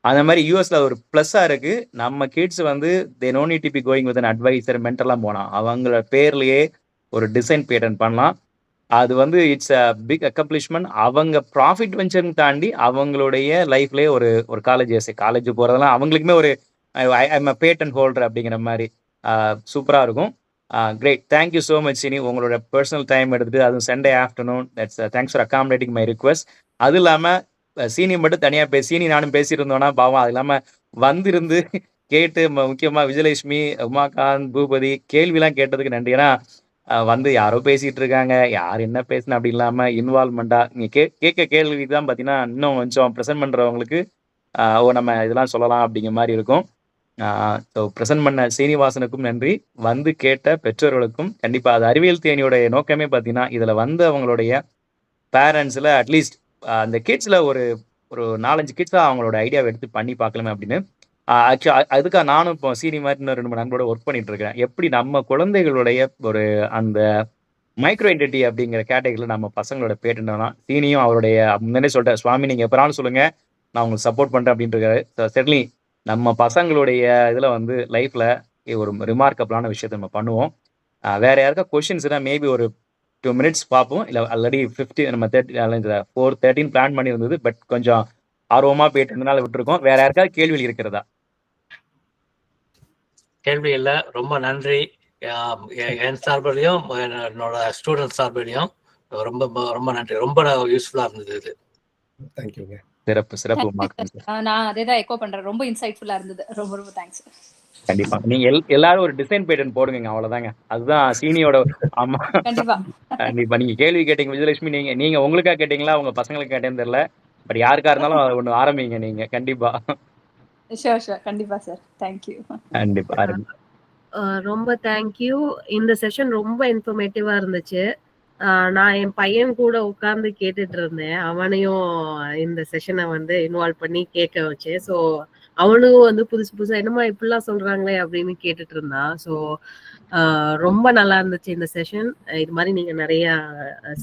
அந்த மாதிரி யூஎஸ்ல ஒரு ப்ளஸ்ஸாக இருக்கு. நம்ம கிட்ஸ் வந்து they no need to be going with an advisor மென்டர்லாம் போனால் அவங்கள பேர்லேயே ஒரு டிசைன் பேட்டன் பண்ணலாம். அது வந்து இட்ஸ் அ பிக் அக்கம்ப்ளிஷ்மெண்ட். அவங்க ப்ராஃபிட் வெஞ்சர்னு தாண்டி அவங்களுடைய லைஃப்லேயே ஒரு காலேஜ் போகிறதெல்லாம் அவங்களுக்குமே ஒரு ஐம் அ பேட்டன் ஹோல்டர் அப்படிங்கிற மாதிரி சூப்பராக இருக்கும். கிரேட், தேங்க்யூ ஸோ மச் சீனி, உங்களோட பர்சனல் டைம் எடுத்துகிட்டு, அதுவும் Sunday afternoon. That's thanks for accommodating my request. அது இல்லாமல் சீனி மட்டும் தனியாக சீனி நானும் பேசியிருந்தோன்னா பாவம், அது இல்லாமல் வந்திருந்து கேட்டு முக்கியமாக விஜயலட்சுமி, உமாகாந்த், பூபதி கேள்விலாம் கேட்டதுக்கு நன்றி. ஏன்னா வந்து யாரோ பேசிகிட்டு இருக்காங்க, யார் என்ன பேசுனா அப்படி இல்லாமல் இன்வால்மெண்ட்டாக நீங்கள் கேட்க கேள்வி தான் பார்த்தீங்கன்னா இன்னும் கொஞ்சம் ப்ரெசென்ட் பண்ணுறவங்களுக்கு நம்ம இதெல்லாம் சொல்லலாம் அப்படிங்கிற மாதிரி இருக்கும். ஸோ ப்ரெசென்ட் பண்ண சீனிவாசனுக்கும் நன்றி, வந்து கேட்ட பெற்றோர்களுக்கும். கண்டிப்பாக அது அறிவியல் தேனியோடைய நோக்கமே பார்த்தீங்கன்னா இதில் வந்து அவங்களுடைய பேரண்ட்ஸில் அட்லீஸ்ட் அந்த கிட்ஸில் ஒரு 4-5 கிட்ஸாக அவங்களோட ஐடியாவை எடுத்து பண்ணி பார்க்கலாமே அப்படின்னு. ஆக்சுவலாக அதுக்காக நானும் இப்போ சீனி மாதிரி இன்னும் 2 3 நண்பரோட ஒர்க் பண்ணிட்டு இருக்கேன். எப்படி நம்ம குழந்தைகளுடைய ஒரு அந்த மைக்ரோ என்டிட்டி அப்படிங்கிற கேட்டகரியில் நம்ம பசங்களோட பேட்டன்ட்னா சீனியும் அவருடைய முன்னாடியே சொல்லிட்டேன், சுவாமி நீங்கள் எப்போனாலும் சொல்லுங்கள், நான் உங்களுக்கு சப்போர்ட் பண்ணுறேன் அப்படின்ட்டு. செட்லி நம்ம பசங்களுடைய இதில் வந்து லைஃப்பில் ஒரு ரிமார்க்கபிளான விஷயத்தை நம்ம பண்ணுவோம். வேற யாருக்கா கொஷின்ஸ்னா மேபி ஒரு 2 minutes பார்ப்போம். இல்லை ஆல்ரெடி 50 நம்ம 4:13 பிளான் பண்ணியிருந்தது, பட் கொஞ்சம் ஆர்வமாக போயிட்டு இருந்தனால விட்டுருக்கோம். வேற யாருக்காவது கேள்வி இருக்கிறதா? கேள்வி இல்லை, ரொம்ப நன்றி. என் சார்பிலையும் என்னோட ஸ்டூடெண்ட் சார்பிலையும் ரொம்ப ரொம்ப நன்றி. ரொம்ப யூஸ்ஃபுல்லாக இருந்தது இது. தேங்க்யூங்க. சிறப்பு. நான் அதேதான் எக்கோ பண்றேன். ரொம்ப இன்சைட்ஃபுல்லா இருந்தது. ரொம்ப தேங்க்ஸ். கண்டிப்பா நீங்க எல்லாரும் ஒரு டிசைன் பேட்டன் போடுங்க, அவ்வளவுதாங்க. அதுதான் சீனியோட. ஆமா கண்டிப்பா. நீங்க கேள்வி கேட்டீங்க விஜயலட்சுமி, நீங்க உங்களுக்கா கேட்டீங்களா உங்க பசங்களுக்கு கேட்டேன்னு தெரியல, பட் யாருக்கா இருந்தாலும் ஒண்ணு ஆரம்பிங்க நீங்க. கண்டிப்பா ஷூர் கண்டிப்பா சார். தேங்க்யூ. கண்டிப்பா. ரொம்ப தேங்க்யூ. இந்த செஷன் ரொம்ப இன்ஃபர்மேட்டிவா இருந்துச்சு. நான் என் பையன் கூட உட்கார்ந்து கேட்டுட்டு இருந்தேன். அவனையும் இந்த செஷனை வந்து இன்வால்வ் பண்ணி கேட்க வச்சேன். ஸோ அவனும் வந்து புதுசா என்னமா இப்படிலாம் சொல்றாங்களே அப்படின்னு கேட்டுட்டு இருந்தான். ஸோ ரொம்ப நல்லா இருந்துச்சு இந்த செஷன். இது மாதிரி நீங்க நிறைய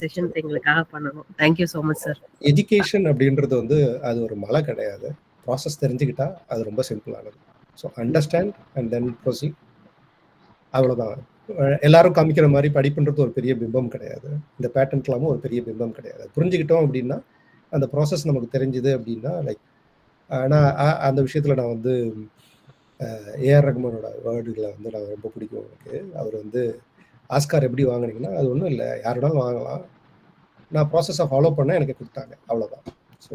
செஷன்ஸ் எங்களுக்காக பண்ணணும். Thank you so much sir. Education அப்படின்றது வந்து அது ஒரு மலை கிடையாது. ப்ராசஸ் தெரிஞ்சுக்கிட்டா அது ரொம்ப சிம்பிளானது. So understand and then proceed, அவ்வளோதான். எல்லாரும் காமிக்கிற மாதிரி படிப்புன்றது ஒரு பெரிய பிம்பம் கிடையாது. இந்த பேட்டன்ட்லாமும் ஒரு பெரிய பிம்பம் கிடையாது. புரிஞ்சுக்கிட்டோம் அப்படின்னா அந்த ப்ராசஸ் நமக்கு தெரிஞ்சுது அப்படின்னா லைக் நான் அந்த விஷயத்தில் நான் வந்து ஏஆர் ரஹ்மானோட வேர்டுகளை வந்து நான் ரொம்ப பிடிக்கும் எனக்கு. அவர் வந்து ஆஸ்கார் எப்படி வாங்கினீங்கன்னா அது ஒன்றும் இல்லை, யாருனாலும் வாங்கலாம், நான் ப்ராசஸை ஃபாலோ பண்ண எனக்கு கொடுத்தாங்க, அவ்வளோதான். ஸோ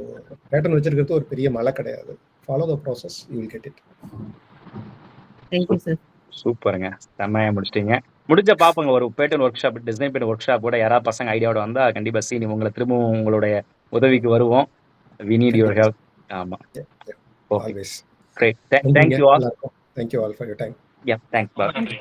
பேட்டர்ன் வச்சிருக்கிறது ஒரு பெரிய மலை கிடையாது. Follow the process, you will get it. Thank you sir. சூப்பருங்க, செம்மையா முடிச்சிட்டீங்க. முடிஞ்ச பாப்பங்க ஒரு pattern work shop, design pattern work shop கூட யாராவது பசங்க ஐடியாவோட வந்தா கண்டிப்பா சீனி உங்களை திரும்பவும் உங்களுடைய உதவிக்கு வருவோம். We need your help. ஆமா, okay, always. Great. Thank you all. Thank you all for your time. Yeah, thanks. Bye. நன்றி.